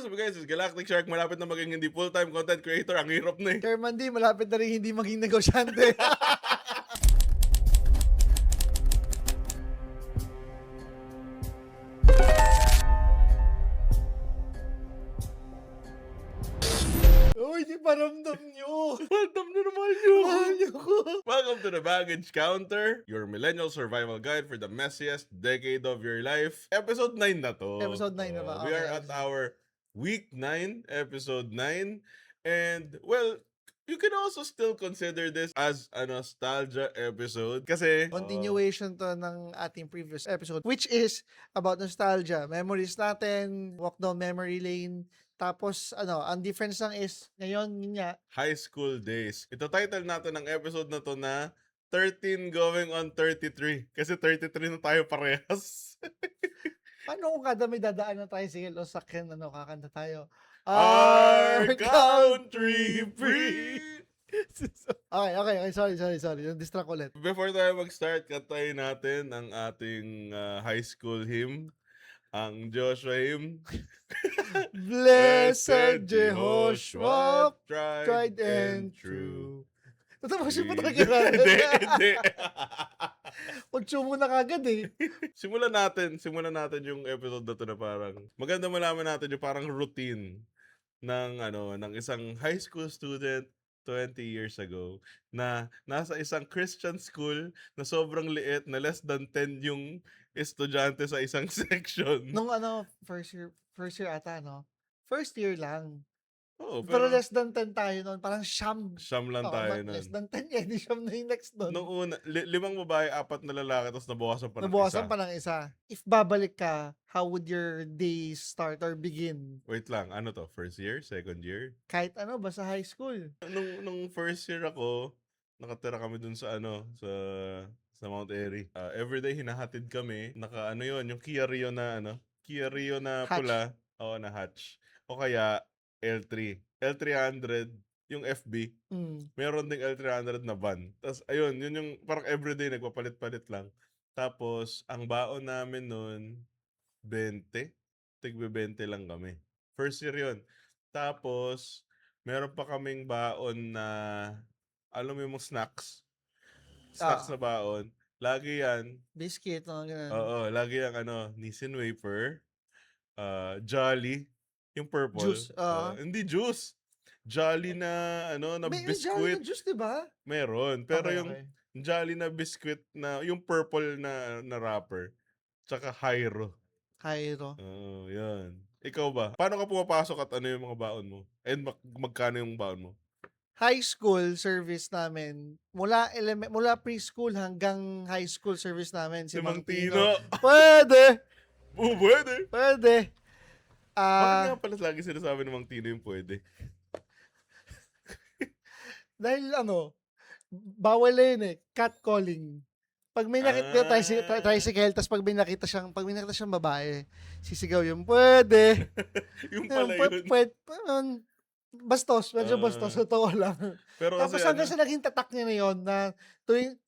What's up guys, it's Galactic Shark. Malapit na maging hindi full-time content creator. Ang hirap na eh. Chairman D, malapit na rin hindi maging negosyante. Uy, di pa ramdam nyo. Random na naman yun. Mahal niyo ko. Welcome to the Baggage Counter, your millennial survival guide for the messiest decade of your life. Episode 9 na to. Episode 9 na ba? We are at our week 9, episode 9. And, well, you can also still consider this as a nostalgia episode kasi Continuation to ng ating previous episode, which is about nostalgia. Memories natin, walk down memory lane. Tapos, ang difference lang is, ngayon, yun nga, high school days. Ito title natin ng episode na to na 13 going on 33. Kasi 33 na tayo parehas. paano kung kada may dadaan na tricycle o sakyan, kakanta tayo? Our country free! Okay. Sorry. Distract ulit. Before tayo mag-start, kantahin natin ang ating high school hymn. Ang Joshua hymn. Blessed Jehoshua, tried and true. Tatapusin mo talaga Hindi. Pag-sumo na kagad eh. Simulan natin yung episode na to na parang maganda malaman natin yung parang routine ng isang high school student 20 years ago na nasa isang Christian school na sobrang liit na less than 10 yung estudyante sa isang section. Nung first year ata, First year lang. Oo, Pero less than 10 tayo noon. Parang siyam. siyam lang tayo nun. Less than 10 di siyam na yung next doon. Nung una, 5 babae, 4 na lalaki, tapos nabawasan pa ng Nabawasan isa. pa ng isa. If babalik ka, how would your day start or begin? Wait lang, ano to? First year? Second year? Kahit basta high school. Nung first year ako, nakatira kami dun sa sa Mount Airy. Everyday hinahatid kami. Yung Kia Rio na Hatch. pula. Oo, na hatch. O kaya L3. L300, yung FB. Meron ding L300 na van. Tapos ayun, yun yung parang everyday nagpapalit-palit lang. Tapos ang baon namin noon 20. Tigbe 20 lang kami. First year yun. Tapos meron pa kaming baon na alam mo yung snacks. Snacks na baon. Lagi yan. Biscuit, ganun. Oo, lagi yung Nissin wafer, Jolly, yung purple. Juice. Hindi juice. Jolly na na May biscuit. Jolly na juice, diba? Meron, pero Okay, yung okay. Jolly na biscuit na yung purple na wrapper. Tsaka Hyro. Cairo. Oo, yan. Ikaw ba? Paano ka pumapasok at ano yung mga baon mo? And magkano yung baon mo? High school service namin, mula preschool hanggang high school service namin, si Mang Tino. Pwede! Pwede! Pwede! Bakit nga pala lagi sinasabi ng Mang Tino yung pwede? Dahil bawal na yun catcalling. Pag may nakita tricycle, tapos pag may nakita siyang babae, sisigaw yung pwede. Yung pala yun. Pwede. Bastos, medyo bastos, totoo lang. Pero Tapos kasi hanggang sa naging tatak niya na yun, na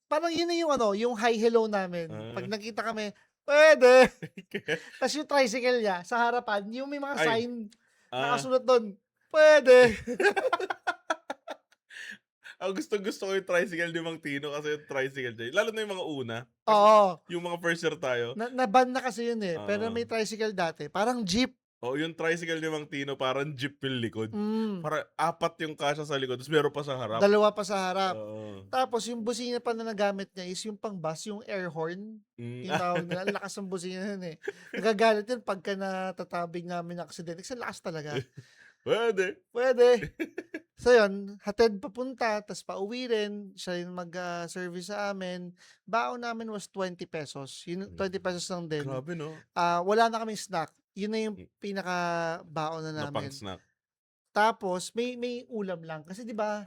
parang yun na yung hi hello namin. Pag nakita kami, pwede. Tapos yung tricycle niya, sa harapan, yung may mga sign, nakasulat doon, pwede. Gusto ko yung tricycle ni Mang Tino kasi yung tricycle niya. Lalo na yung mga una. Oo. Yung mga first year tayo. Na-ban na kasi yun eh. Pero may tricycle dati. Parang jeep. Yung tricycle ni Mang Tino, parang jeep yung likod. Mm. Parang 4 yung kasya sa likod, tapos meron pa sa harap. 2 pa sa harap. Oo. Tapos yung busina pa na nagamit niya is yung pang bus, yung air horn. Yung tawag nila, ang lakas ng busina yun eh. Nagagalit yun pagka natatabing namin ng aksidente. Kasi lakas talaga. Pwede. So yun, hatid papunta, tas pauwi rin, siya yung mag-service sa amin. Baon namin was 20 pesos. Yun, 20 pesos lang din. Grabe, no? Wala na kaming snack. Yun na yung pinaka-baon na Na pang namin. snack. Tapos, may ulam lang. Kasi di ba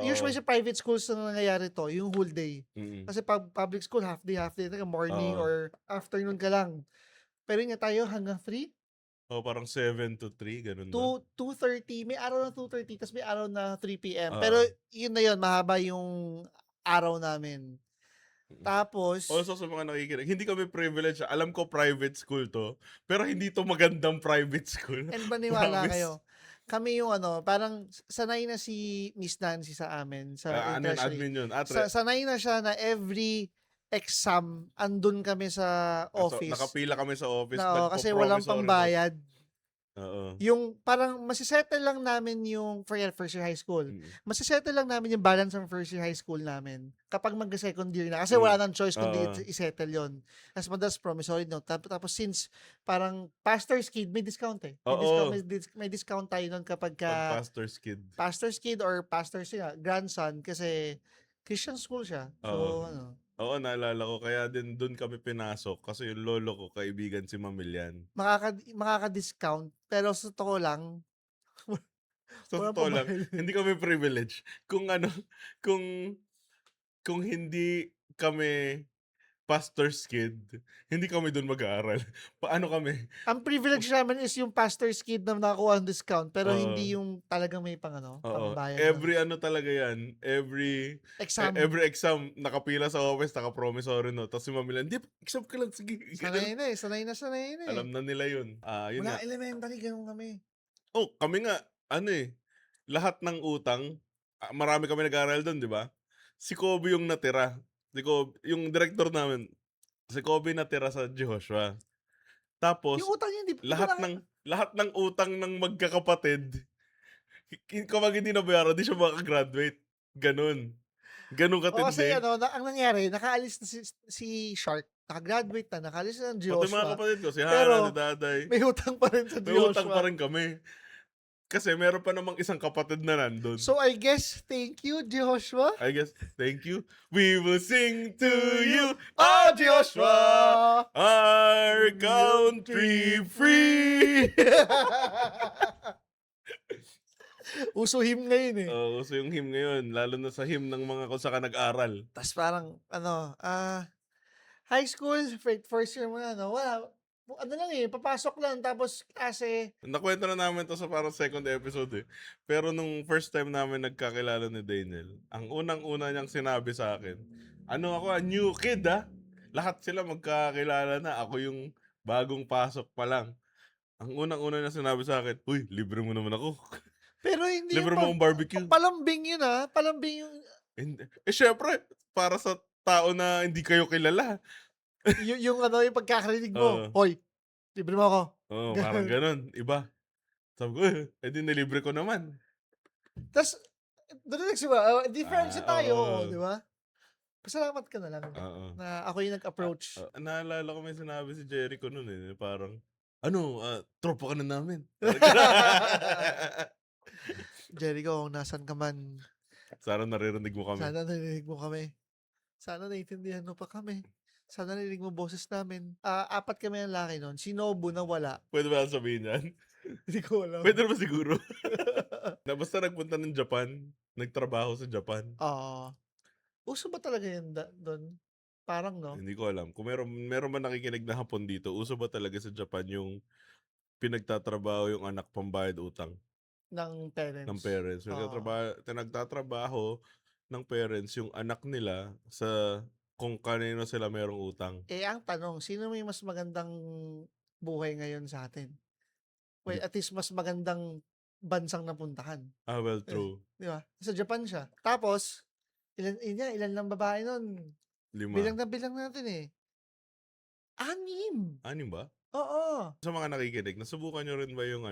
usually sa private schools na nangyayari to, yung whole day. Kasi pag public school, half day, morning or afternoon ka lang. Pero yun nga tayo hanggang 3. Parang 7 to 3, ganun ba? 2:30, may araw na 2:30, tapos may araw na 3 p.m. Pero yun na yun, mahaba yung araw namin. Tapos Also sa mga nakikinig, hindi kami privileged, alam ko private school 'to, pero hindi 'to magandang private school, and maniwala promise. kayo, kami yung parang sanay na si Miss Nancy sa amin, yung Ano yun, treasury. admin yun, Sanay na siya na every exam andun kami sa so office nakapila kami sa office, na kasi walang nagpo-promissory note. pambayad. Oo. Yung parang mase-settle lang namin yung first year high school. Mm. Mase-settle lang namin yung balance ng first year high school namin kapag mag-second year na. Kasi Hmm, wala nang choice kundi oo. i-settle yon. Tapos madalas promissory note. Tapos since parang pastor's kid, may discount eh. Oo, May discount tayo nun kapag 'pag ka pastor's kid. pastor's kid or pastor's grandson kasi Christian school siya. Oo. So Oo, naalala ko kaya din dun kami pinasok kasi yung lolo ko kaibigan si Mamilyan. makaka-discount pero sa totoo lang, Sa walang totoo lang, pambayad. hindi kami privileged. Kung ano, kung kung hindi kami pastor's kid, hindi kami dun mag-aaral. Paano kami? Ang privilege namin is yung pastor's kid na nakakuha ng discount pero Oo. hindi yung talagang may Oo, pambayad ng every ano talaga yan, exam. every exam nakapila sa office, naka-promissory note, tapos si mami lang, "Di, exam ka lang, sige." Gano'n. Sanay na eh. Alam na nila yun. Yun Mula nga. elementary, ganun kami. Oh, kami nga, ano lahat ng utang, marami kami nag-aaral dun, 'di ba? Si Kobe yung natira. Si Kobe, yung director namin, si Kobe natira sa Jehoshua. Yung Tapos utang niya, di ko lahat ng lahat ng utang ng magkakapatid, kapag hindi nabayaran, di siya maka-graduate. Gano'n. Gano'n kasi katindi. ang nangyari, nakaalis na si Shark, naka-graduate na, nakaalis na ng Pati mga Joshua, kapatid ko, si Hana, si pero Daday, may utang pa rin sa may utang pa Joshua. rin kami. Kasi meron pa namang isang kapatid na nandun. So I guess, thank you, Joshua. I guess, thank you. We will sing to you, Oh, Joshua, our country free. Uso him ngayon eh. Uso yung hymn ngayon, lalo na sa hymn ng mga kung saan ka nag-aral. Tas parang high school, first year mo na, wala. Lang eh, papasok lang tapos klase. Nakwento na namin to sa parang second episode eh. Pero nung first time namin nagkakilala ni Daniel, ang unang-una niyang sinabi sa akin, ano ako, new kid Lahat sila magkakilala na, ako yung bagong pasok pa lang. Ang unang-una niya sinabi sa akin, "Uy, libre mo naman ako." Pero hindi yung Libre mo akong barbecue. palambing yun palambing yung, Hindi. Syempre, para sa tao na hindi kayo kilala. yung yung pagkakarinig mo, Oo. hoy, libre mo ako. Oo, parang gano'n, iba. Sabi ko, di nilibre ko naman." Tas, doon na nagsimula, difference tayo, di Oo. ba? Pasalamat ka na lang Oo. na ako yung nag-approach. Naalala ko may sinabi si Jericho nun parang, "Ano, tropa ka na namin." Jericho, kung nasan ka man, Sana naririnig mo kami. sana narinig mo kami. Sana naiintindihan mo pa kami. Sana narinig mo boses namin. 4 kami ang laki nun. Si Nobu nawala. Puwede ba sabihin yan? Hindi ko alam. Puwede naman siguro. Na basta nagpunta ng Japan, nagtrabaho sa Japan. Oo. Uso ba talaga yun dun? Parang no? Hindi ko alam. Kung meron man nakikinig na Hapon dito, uso ba talaga sa Japan yung pinagtatrabaho yung anak pambayad utang Ng ng parents. parents? Oo. Nagtatrabaho ng parents yung anak nila sa kung kanino sila merong utang. Ang tanong, sino may mas magandang buhay ngayon sa atin? Well, Di at least mas magandang bansang napuntahan. well, Eh, true. di ba? Sa Japan siya. Tapos, ilan lang babae nun? 5. Bilang natin eh. 6. 6 ba? Oo. Sa mga nakikinig, nasubukan niyo rin ba yung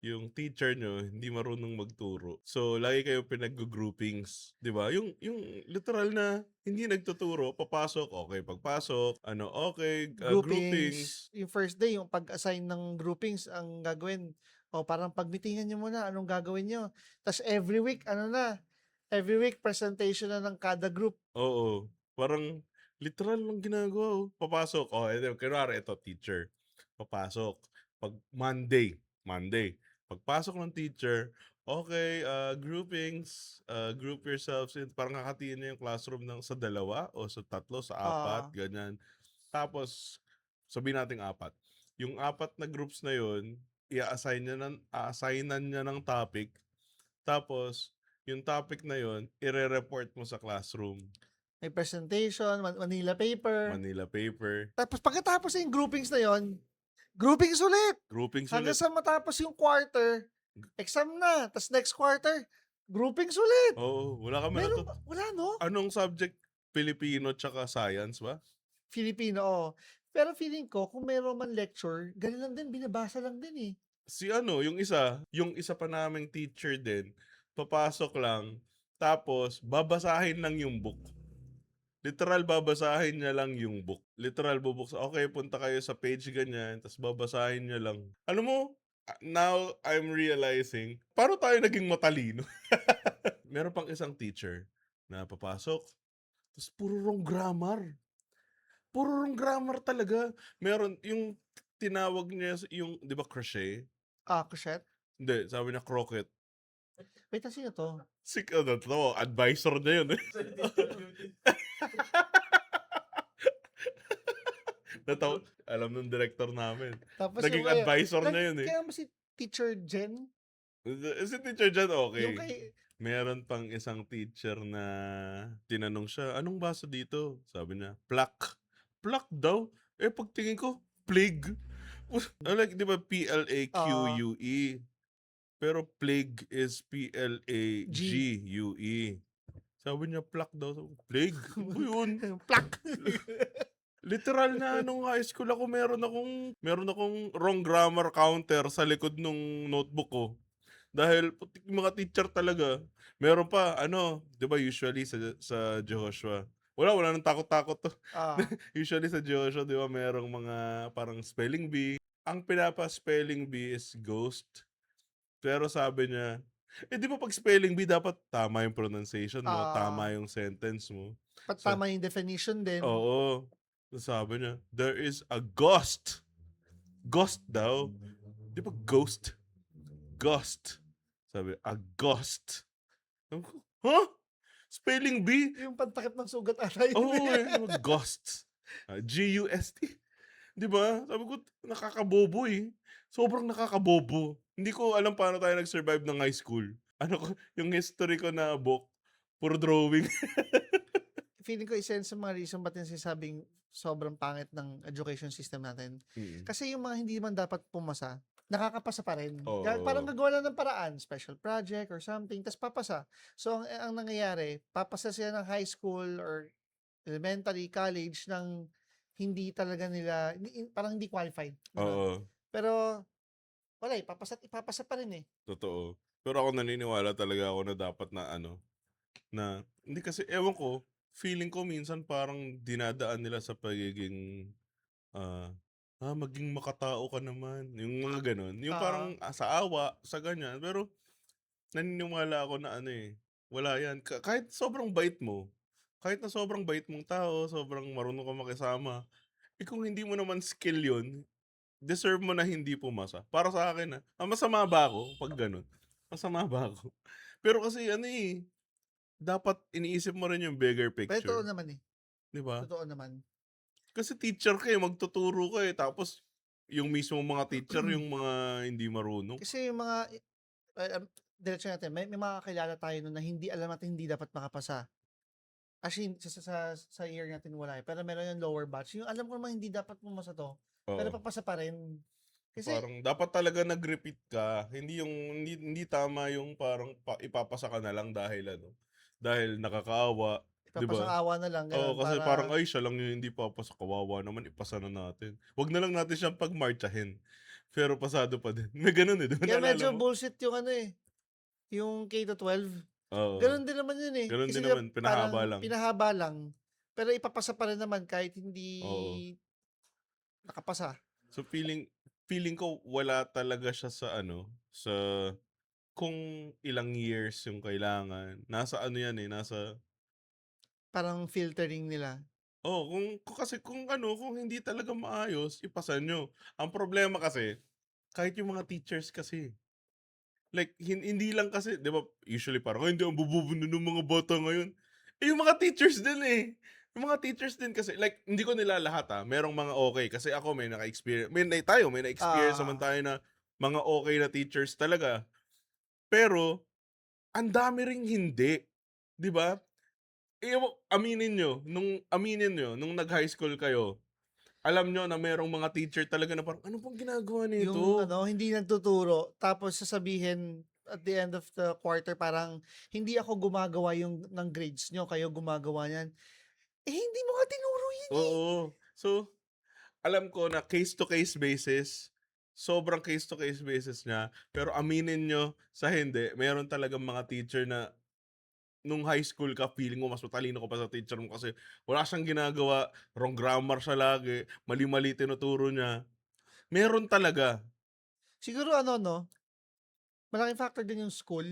yung teacher niyo hindi marunong magturo? So, lagi kayo pinag-groupings, 'di ba? Yung literal na hindi nagtuturo, papasok, okay, pagpasok, okay, groupings. Groupings. Yung first day, yung pag-assign ng groupings, ang gagawin, parang pag-meetingan nyo muna, anong gagawin nyo. Tapos every week presentation na ng kada group. Oo, parang literal lang ginagawa, Papasok, kunwari ito teacher, papasok. Pag Monday, pagpasok ng teacher, okay, groupings, group yourselves in, parang hahatiin niya yung classroom sa 2 o sa 3, sa 4, Ah, ganyan. Tapos, sabihin nating 4. Yung 4 na groups na yun, a-assignan niya ng topic, tapos yung topic na yun, ire-report mo sa classroom. May presentation, Manila paper. Manila paper. Tapos pagkatapos yung groupings na yon, groupings ulit. Groupings Hanggang ulit. sa matapos yung quarter, exam na. Tapos next quarter, groupings ulit. Oo, wala kami na Meron to. ba? Wala, no? Anong subject? Filipino tsaka science ba? Filipino, oo. Pero feeling ko, kung meron man lecture, ganun lang din, binabasa lang din eh. Si ano, yung isa pa naming teacher din, papasok lang, tapos babasahin lang yung book. Literal babasahin niya lang yung book. Literal bubuksan. Okay, punta kayo sa page ganyan, tapos babasahin niya lang. Alam mo, now I'm realizing, paano tayo naging matalino? Meron pang isang teacher na papasok, tapos puro wrong grammar. Puro wrong grammar talaga. Meron, yung tinawag niya, yung, di ba crochet? Crochet? Hindi, sabi niya croquet. Wait, sino to? Ano to, advisor niya yun. Alam ng director namin. Tapos Naging advisor niya yun eh. Kaya mo si Teacher Jen? Si teacher dyan, okay. Yung kay... Meron pang isang teacher na tinanong siya, anong basa dito? Sabi niya, plaque. Plaque daw? Eh, pagtingin ko, plague. Like, di ba, P-L-A-Q-U-E. Pero plague is P-L-A-G-U-E. Sabi niya, plaque daw. Plague? Ano yun? Plaque. Literal na nung high school ako, meron akong wrong grammar counter sa likod nung notebook ko. Dahil yung mga teacher talaga, meron pa, 'di ba usually sa Joshua, wala nang takot-takot to. Usually sa Joshua, 'di ba, merong mga parang spelling bee. Ang pinapa-spelling bee is ghost. Pero sabi niya, di ba pag spelling bee dapat tama yung pronunciation mo, tama yung sentence mo. Tama yung definition din. Oo. Sabi niya, there is a ghost. Ghost daw. Di ba ghost? Ghost. Sabi, a ghost. Huh? Spelling bee? Yung pantakip ng sugat ata yun. Oo, ghost. G-U-S-T. Di ba? Sabi ko, nakakabobo eh. Sobrang nakakabobo. Hindi ko alam paano tayo nag-survive ng high school. Yung history ko na book, puro drawing. Feeling ko isa sa mga reason ba't yung sinasabing sobrang pangit ng education system natin. Kasi yung mga hindi man dapat pumasa, nakakapasa pa rin. Parang gagawa lang ng paraan, special project or something, tas papasa. So, ang nangyayari, papasa sila ng high school or elementary, college ng hindi talaga nila, parang hindi qualified. Oo. Pero, wala ipapasa pa rin eh. Totoo. Pero ako naniniwala talaga ako na dapat na hindi kasi, ewan ko, feeling ko minsan parang dinadaan nila sa pagiging maging makatao ka naman. Yung mga ganun. Yung parang sa awa, sa ganyan. Pero naniniwala ako na wala yan. Kahit sobrang bait mo, kahit na sobrang bait mong tao, sobrang marunong ka makisama, kung hindi mo naman skill yun, deserve mo na hindi pumasa. Para sa akin masama ba ako pag ganun? Masama ba ako? Pero kasi dapat iniisip mo rin yung bigger picture. Pero totoo naman eh. Di ba? Totoo naman. Kasi teacher ka magtuturo ka tapos yung mismo mga teacher, yung mga hindi marunong. Kasi yung mga, diretso natin, may mga kakilala tayo na hindi alam natin hindi dapat makapasa. Actually, sa year natin wala eh. Pero meron yung lower batch. Yung alam ko naman hindi dapat pumasa to. Pero papasa pa rin. Kasi, parang dapat talaga nag-repeat ka. Hindi tama yung parang ipapasa ka na lang dahil dahil nakakaawa. papasang awa na lang. Oo, kasi parang siya lang yung hindi papasa, kawawa naman, ipasa na natin. Wag na lang natin siyang pagmartsahin. Pero pasado pa din. May ganun eh. Kaya medyo bullshit yung yung K-12. Oo. Ganun din naman yun eh. Ganun din naman, pinahaba lang. Pinahaba lang. Pero ipapasa pa rin naman kahit hindi nakapasa. So feeling ko wala talaga siya sa sa kung ilang years yung kailangan. Nasa yan nasa parang filtering nila. kung hindi talaga maayos, ipasa nyo. Ang problema kasi, kahit yung mga teachers kasi, like, hindi lang kasi, di ba, usually parang, hindi ang bububuno ng mga bata ngayon. Yung mga teachers din Yung mga teachers din kasi, like, hindi ko nila lahat merong mga okay. Kasi ako may naka-experience, may na-experience naman tayo na mga okay na teachers talaga. Pero, ang dami ring hindi. Di ba? aminin nyo, nung nag-high school kayo, alam nyo na merong mga teacher talaga na parang, ano pong ginagawa Yung nito? hindi nagtuturo, tapos sasabihin at the end of the quarter parang, "Hindi ako gumagawa ng grades nyo, kayo gumagawa niyan." Eh, hindi mo nga tinuro yan, eh. Oo. So, alam ko na case to case basis, sobrang case to case basis niya, pero aminin nyo sa hindi, meron talagang mga teacher na nung high school ka, feeling mo mas matalino ka pa sa teacher mo kasi wala siyang ginagawa, wrong grammar siya lagi, mali-mali tinuturo niya. Meron talaga Siguro ano 'no, malaking factor din yung school.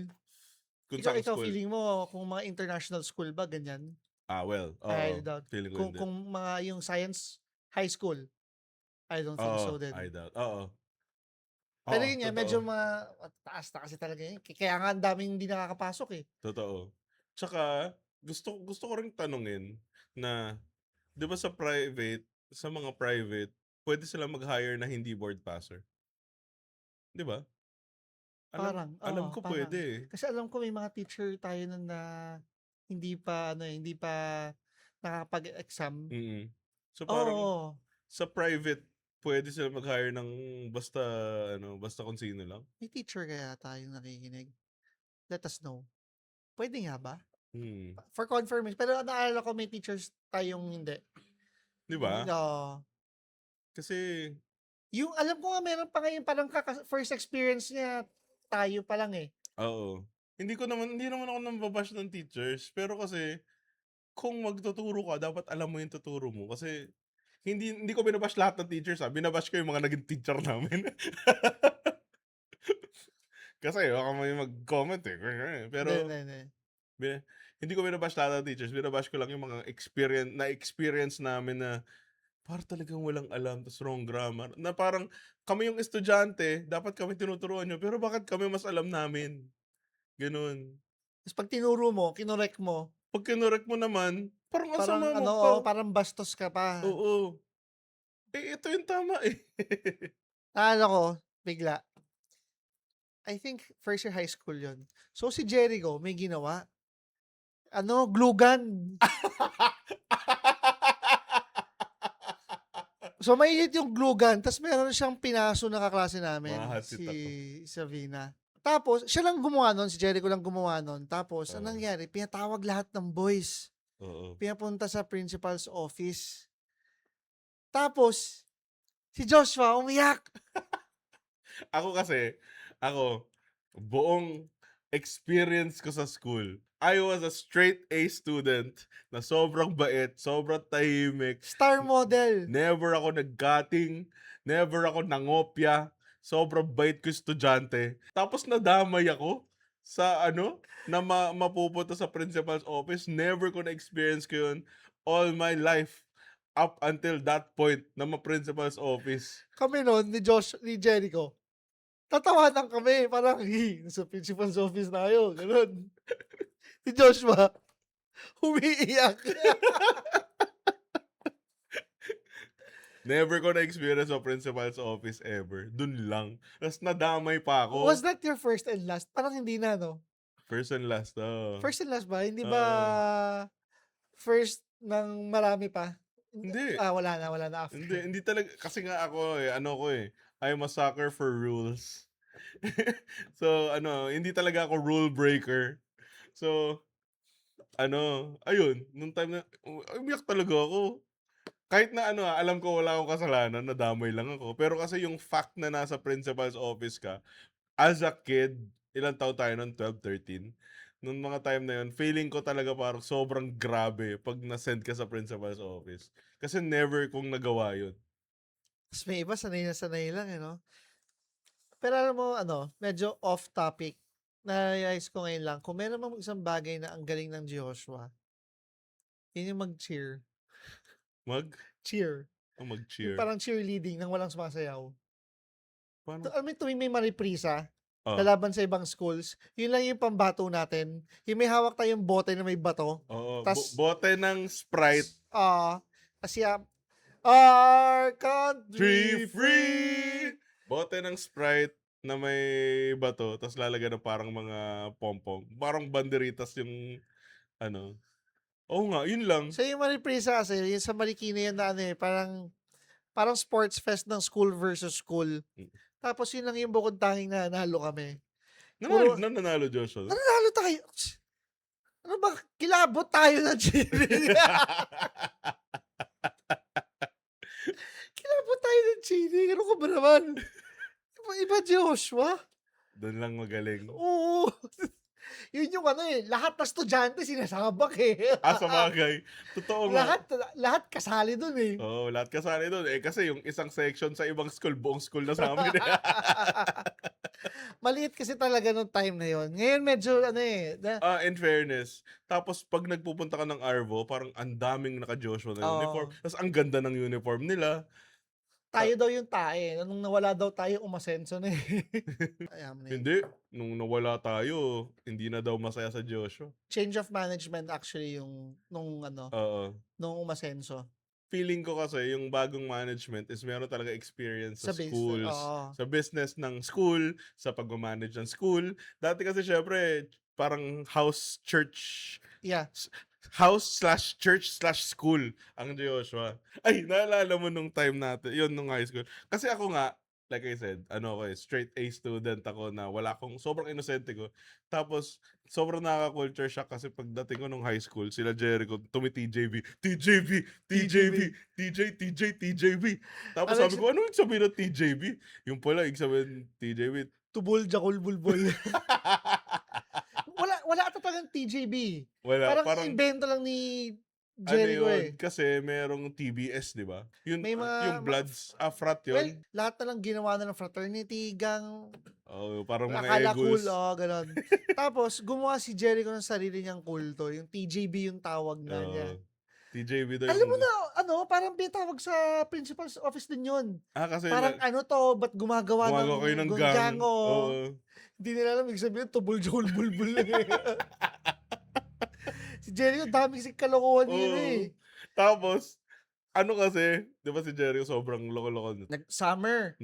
kung Ikaw saang ikaw school. feeling mo kung mga international school ba ganyan? Well, I highly oo, doubt. feeling ko Kung hindi. kung mga yung science high school, I don't think Oo, so I din. doubt. Oo. Pero Oo, yun nga medyo totoo. taas na kasi talaga yun, kaya nga ang daming hindi nakakapasok, eh. Totoo. Tsaka gusto gusto ko ring tanungin na 'di ba sa mga private, pwede sila mag-hire na hindi board passer, 'di ba? Alam Parang, alam oo, ko parang. pwede, eh. Kasi alam ko may mga teacher tayo nun na hindi pa ano, eh, hindi pa nakakapag-exam. So Oo, parang oo. sa private, pwede sila mag-hire ng basta basta kung sino lang? May teacher kaya tayong nakikinig? Let us know. Puwede nga ba? Hmm, For confirmation, pero naalala ko may teachers tayong hindi. 'di Hindi, ba? oo. Kasi Yung alam ko nga meron pa ngayon parang first experience niya tayo pa lang, eh. oo. Hindi naman ako namba-bash ng teachers, pero kasi kung magtuturo ka dapat alam mo yung tuturo mo kasi hindi ko bina-bash lahat ng teachers, bina-bash ko yung mga naging teacher namin. Kasi baka may mag-comment, eh, Hindi, pero hindi, hindi. bi hindi ko bina-bash lahat ng teachers, bina-bash ko lang yung mga na-experience namin na para talagang walang alam ta's wrong grammar, na parang kami yung estudyante, dapat kami tinuturuan niyo, pero bakit kami mas alam namin, gano'n. Ta's 'pag tinuro mo, kinorek mo, 'Pag kinorek mo naman, parang ang parang sama mo ano, pa. oo, parang bastos ka pa. Oo. Ito yung tama, eh. Naalala ko bigla, I think first year high school yun. So si Jericho may ginawa, ano, glue gun. So mainit yung glue gun ta's meron siyang pinaso na kaklase namin, Mahahasit si ako. Savina. Tapos siya lang gumawa nun, si Jericho lang gumawa nun. Tapos anong Oo, nangyari, pinatawag lahat ng boys, oo. pinapunta sa principal's office. Tapos si Joshua umiyak. Ako kasi, buong experience ko sa school, I was a straight A student na sobrang bait, sobrang tahimik, Star n model. never ako nag-cutting, never ako nangopya, sobrang bait ko estudyante. Tapos nadamay ako sa na mapupunta sa principal's office, never ko na-experience ko yun all my life, up until that point na ma-principal's office. Kami nun ni Jericho, tatawanan kami parang, nasa principal's office tayo, gano'n. Si Joshua umiiyak. Never ko na-experience sa principal's office ever, dun lang. Tas nadamay pa Was ako, that your first and last? Parang hindi na 'no? first and last, oo. First and last ba? Hindi ba Oo. first ng marami pa? Hindi, Wala na hindi after. hindi talaga kasi nga ako, I'm a sucker for rules. So hindi talaga ako rule breaker. So ayun, nung time na umiyak talaga ako. Kahit na alam ko wala akong kasalanan, nadamay lang ako. Pero kasi yung fact na nasa principal's office ka, as a kid, ilang taon tayo nun, 12, 13? Nung mga time na yun, feeling ko talaga parang sobrang grabe 'pag na-send ka sa principal's office. Kasi never kong nagawa yun. Ta's may iba sanay na sanay lang, eh, 'no? Pero alam mo ano, medyo off topic, na-realize ko ngayon lang kung meron mang isang bagay na ang galing ng Joshua, yun yung mag-cheer. Mag Cheer. Yung mag-cheer. parang cheerleading nang walang sumasayaw. Paano Alam mo tuwing may mariprisa, oh, lalaban sa ibang schools, yun lang yung pambato natin. Yung may hawak tayong bote na may bato, oo, tas, bote ng Sprite, ah, tas "Our "Tree country free!" free." Bote ng Sprite na may bato ta's lalagyan ng parang mga pompom, parang banderitas yung ano, Oo nga, yun lang. So, yung Maripresa kasi, yung sa Marikina yun na parang sports fest ng school versus school. Mm. Tapos yun lang yung bukod tanging nanalo kami. Nanalo Joshua? Nanalo tayo. Ano ba? Kilabot tayo ng cheering. Kilabot tayo ng cheering. Ano ka ba naman? Iba Joshua. Doon lang magaling. Oo. Yun yung lahat ng estudyante sinasabak Sabagay. Totoo nga. Lahat kasali dun Oo, lahat kasali doon. Kasi yung isang section sa ibang school, buong school na sa amin. Maliit kasi talaga nung time na yon. Ngayon medyo In fairness, tapos pag nagpupunta ka ng Arvo, parang ang daming naka-Joshua na uniform. Tapos ang ganda ng uniform nila. Tayo daw yung tae. Nung nawala daw tayo, umasenso na Hindi. Nung nawala tayo, hindi na daw masaya sa Joshua. Change of management actually yung nung umasenso. Feeling ko kasi yung bagong management is meron talaga experience sa schools, sa business ng school, sa pag-manage ng school. Dati kasi syempre, parang house, church, house/church/school ang Joshua. Ay, naalala mo nung time natin, yun nung high school. Kasi ako nga, like I said, straight A student ako na sobrang inosente ko. Tapos, sobrang nakaka-culture shock kasi pagdating ko nung high school, sila Jericho, tumi-TJB, TJB, TJB, TJB. Tapos sabi ko, ano yung sabihin ng TJB? Yung pala, yung sabihin TJB, Tubol, Jakul, Bulbul. Wala ata talagang TJB. Wala. Parang invento lang ni Jericho Kasi merong TBS, di ba? Yun, may yung Bloods, frat yun. Well, lahat na lang ginawa na ng fraternity, gang. Parang mga Akala egos. cool, ganon. Tapos, gumawa si Jericho ng sarili niyang kulto. Yung TJB yung tawag na niya. TJB daw Alam mo na, parang pinatawag sa principal's office din yun. Kasi parang ba't gumagawa kayo ng gang? Hindi nila alam, ibig sabihin, tubol, jol, bulbul lang Si Jericho, dami kasi kalokohan yun Tapos, kasi, di ba si Jericho sobrang loko-loko? Nag-summer.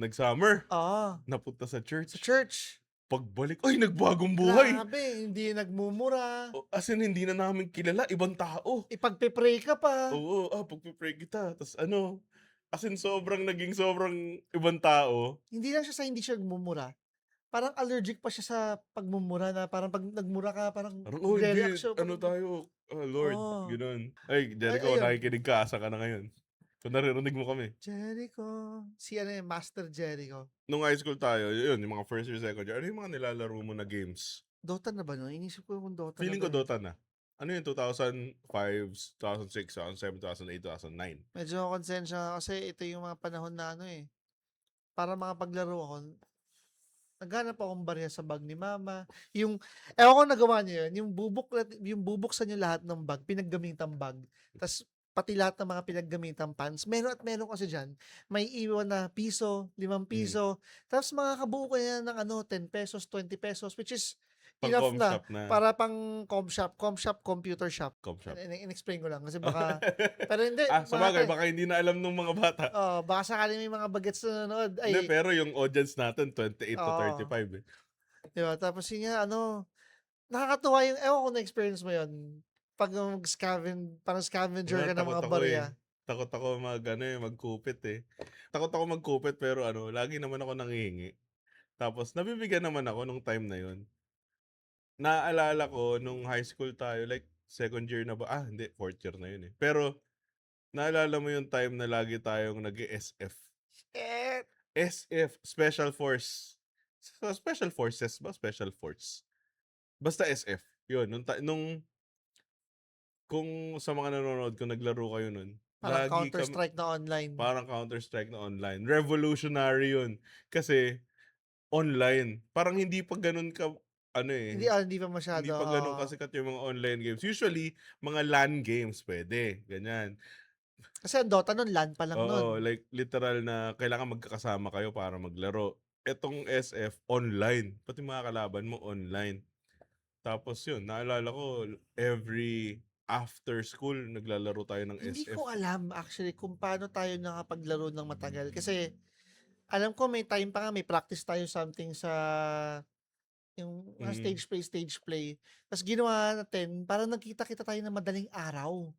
Napunta sa church. Pagbalik, nagbagong buhay. Grabe, hindi nagmumura. As in, hindi na namin kilala, ibang tao. Ipagpe-pray ka pa. Oo, pagpe-pray kita. Tapos as in, naging sobrang ibang tao. Hindi lang siya sa hindi siya nagmumura. Parang allergic pa siya sa pagmumura na parang pag nagmura ka, parang react siya. Tayo, Lord, gano'n. Ay, Jericho, nakikinig ka, asa ka na ngayon. Kung naririnig mo kami. Jericho. Master Jericho. Nung high school tayo, yun, yung mga first year, second year, ano yung mga nilalaro mo na games? Dota na ba no? Inisip ko yung Dota Feeling ko Dota na. Ano yung 2005, 2006, 2007, 2008, 2009? Medyo konsensya kasi ito yung mga panahon na para makapaglaro ako, naghanap akong barya sa bag ni mama. Ewan ko nagawa niyo yun, yung bubuksan niyo lahat ng bag, pinaggamitang bag. Tapos pati lahat ng mga pinaggamitang pants. Meron kasi dyan, may iwan na piso, 5 piso. Tapos makakabuo ka yan ng 10 pesos, 20 pesos, which is enough na para pang com shop, computer shop. In-explain ko lang kasi baka, pero hindi. Sabagay, baka hindi na alam ng mga bata. Baka sakali may mga bagets na nanonood. Hindi, pero yung audience natin, 28 to 35 Diba? Tapos yun nga, nakakatuwa yung, ewan ko na-experience mo yun. Pag parang scavenger ka ng mga barya. Takot ako magkupit Takot ako magkupit pero lagi naman ako nangihingi. Tapos nabibigyan naman ako nung time na yun. Naalala ko nung high school tayo, like second year na ba? Hindi, fourth year na yun Pero naalala mo yung time na lagi tayong nag-SF. SF, Special Force. Special Forces ba? Special Force. Basta SF. Yun, kung sa mga nanonood, kung naglaro kayo nun. Parang Counter-Strike na online. Parang Counter-Strike na online. Revolutionary yun. Kasi, online. Parang hindi pa ganun ka, Hindi pa masyado. Hindi pa ganun kasikat yung mga online games. Usually, mga LAN games, pwede. Ganyan. Kasi ang Dota nun, LAN pa lang nun. Oo, like literal na kailangan magkakasama kayo para maglaro. Etong SF, online. Pati mga kalaban mo, online. Tapos yun, naalala ko, every after school, naglalaro tayo ng SF. Hindi ko alam actually kung paano tayo nakapaglaro ng matagal. Kasi, alam ko may time pa nga, may practice tayo something sa Yung mga Mm. stage play. Ta's ginawa natin parang nagkita-kita tayo ng madaling araw.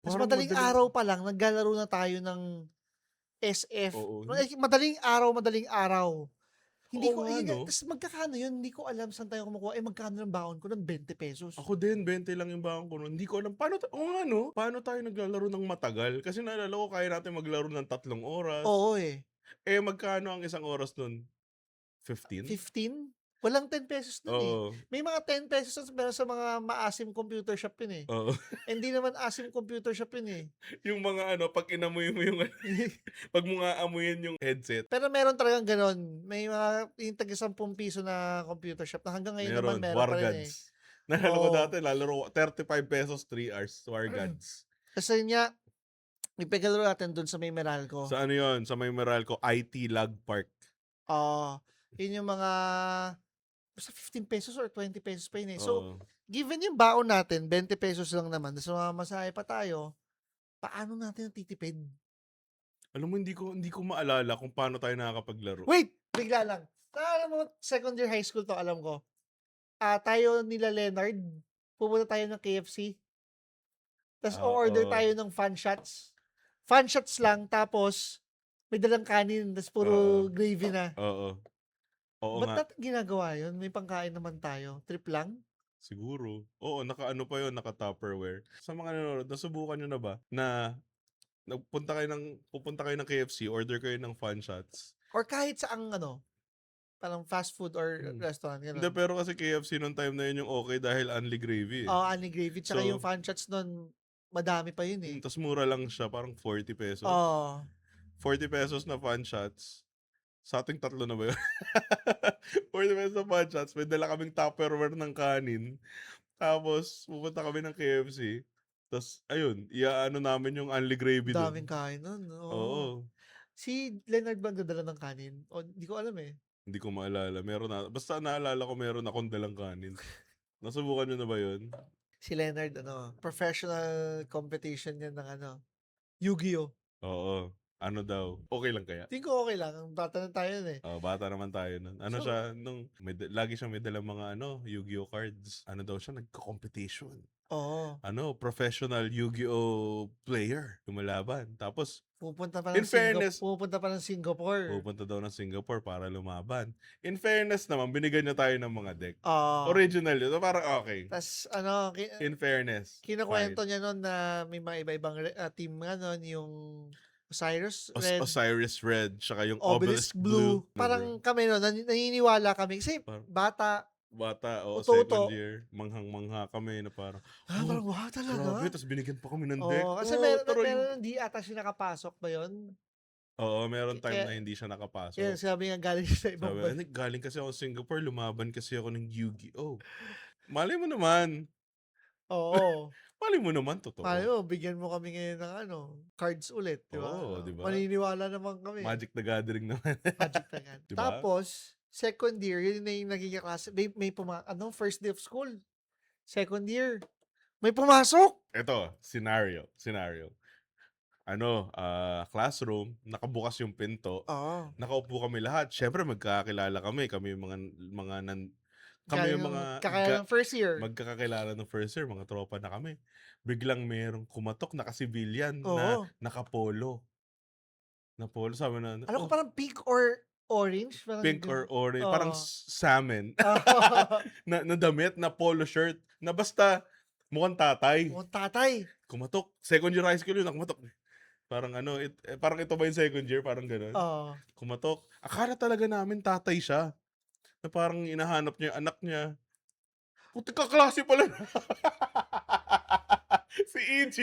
Ta's Parang madaling madaling araw pa lang naglalaro na tayo ng SF. oo, Like madaling araw. Hindi oo ko nga yun nga 'no? ta's magkakano yun, hindi ko alam saan tayo kumukuha, magkano ng baon ko ng ₱20. Ako din 20 lang yung baon ko nun, hindi ko alam paano oo nga 'no, paano tayo naglalaro ng matagal? Kasi naalala ko kaya natin maglaro ng 3 oras. Oo, eh. Eh, magkano ang isang oras nun, 15? 15? Walang ₱10 dun, eh. Oo, May mga ₱10 pero sa mga maasim computer shop yun, eh. oo. Hindi naman asim computer shop yun, eh. Yung mga ano, 'pag inamoy mo yung 'pag mo aamuyin yung headset, Pero meron talagang gano'n. May mga yung tig ₱10 na computer shop na hanggang ngayon naman meron, meron War pa rin, eh. Gods. Naalala ko Oo. dati lalaro ko ₱35, 3 hours, War Gods. Kasi yun nga, ipaglaro natin dun sa may Meralco. Sa ano yun, sa may Meralco, IT Lag Park. Oo. Yun yung mga basta ₱15 or ₱20 pa yun, eh. So, Oo. given yung baon natin, ₱20 lang naman ta's mamamasahe pa tayo, paano natin natitipid? Alam mo hindi ko maalala kung paano tayo nakakapaglaro. Wait! Bigla lang. Naalala mo second year high school 'to, alam ko. Tayo nila Leonard, pumunta tayo ng KFC, ta's o-order Oo, tayo ng Fun Shots. Fun Shots lang tapos may dalang kanin ta's oo, puro gravy na. oo. Oo Ba't nga, natin ginagawa yun? May pangkain naman tayo, trip lang? siguro. Oo, naka-ano pa yun, naka-Tupperware. Sa mga nanonood, nasubukan niyo na ba na pupunta kayo ng KFC, order kayo ng Fun Shots. Or kahit saang ano, parang fast food or Hmm. restaurant, Hindi, gano'n? pero kasi KFC nung time na yun yung okey dahil only gravy, eh. Oo, ani gravy tsaka yung So, Fun Shots nun madami pa yun, eh. ta's mura lang siya, parang ₱40. Oo. ₱40 na Fun Shots, sa'ting tatlo na ba yun? ₱40 na Fun Shots, may dala kaming Tupperware ng kanin, tapos pupunta kami ng KFC, ta's ayun, i-aano namin yung only gravy dun. Daming kain nun, oo. Oo, Si Leonard ba nagdadala ng kanin? O di ko alam, eh. hindi ko maalala, basta naalala ko meron akong dalang kanin. Nasubukan niyo na ba yun? Si Leonard ano, professional competition yan ng ano, Yu-Gi-Oh! Oo, ano daw, okey lang kaya? Tingin ko okey lang, bata na tayo nun, eh. Oo, bata naman tayo nun. Ano So siya nung lagi siyang may dalang mga ano, Yu-Gi-Oh cards. Ano daw siya, nagko-competition. oo, Ano, professional Yu-Gi-Oh player, lumalaban. Tapos pupunta pa in ng fairness, Singapore. pupunta daw ng Singapore para lumaban. In fairness naman, binigyan niya tayo ng mga deck. Oo, Original yun, so parang okey. ta's ano In fairness, fine. kinukuwento niya nun na may mga iba-ibang team nga nun, yung Osiris Red, Osiris Red, tsaka yung Obelisk Obelisk Blue. Blue. Parang kami nun naniniwala kami kasi Parang bata, bata, oo, second uto-uto. year, manghang-mangha kami na parang, "Oh, Parang wow grabe." talaga? Ta's binigyan pa kami ng deck. Oo, kasi Oo, turuan mo. meron hindi ata siya nakapasok ba yun? Oo, meron time Kaya na hindi siya kaya nakapasok. sabi nga galing siya sa ibang Sabi, bansa. "Hindi, galing kasi ako Singapore, lumaban kasi ako ng Yu-Gi-Oh." Malay mo naman, Oo. malay mo naman Malay totoo. mo bigyan mo kami ngayon ng ano, cards ulit, 'di ba? Oo, 'di ba? Maniniwala naman kami. Magic the Gathering naman. Magic na yan. 'Di ba? Tapos, second year, yun na yung naging kaklase may first day of school, second year, may pumasok! Eto, scenario. Ano, classroom, nakabukas yung pinto, Oo, nakaupo kami lahat. Siyempre magkakakilala kami yung mga kami yung mga kakaya ng first year. magkakakilala ng first year, mga tropa na kami. Biglang merong kumatok na ka-civilian na Oo. nakapolo. Na polo, sabi na, Alam ko "Oh, parang pink or orange, parang pink or orange, parang oo. salmon." Oo. Na damit, na polo shirt, na basta mukhang tatay. Mukhang tatay. Kumatok, second year high school yun, kumatok. Parang ano, parang ito ba yung second year, parang gano'n. Oo. Kumatok, akala talaga namin tatay siya, na parang hinahanap niya yung anak niya. Putik, kaklase pala. Si EG.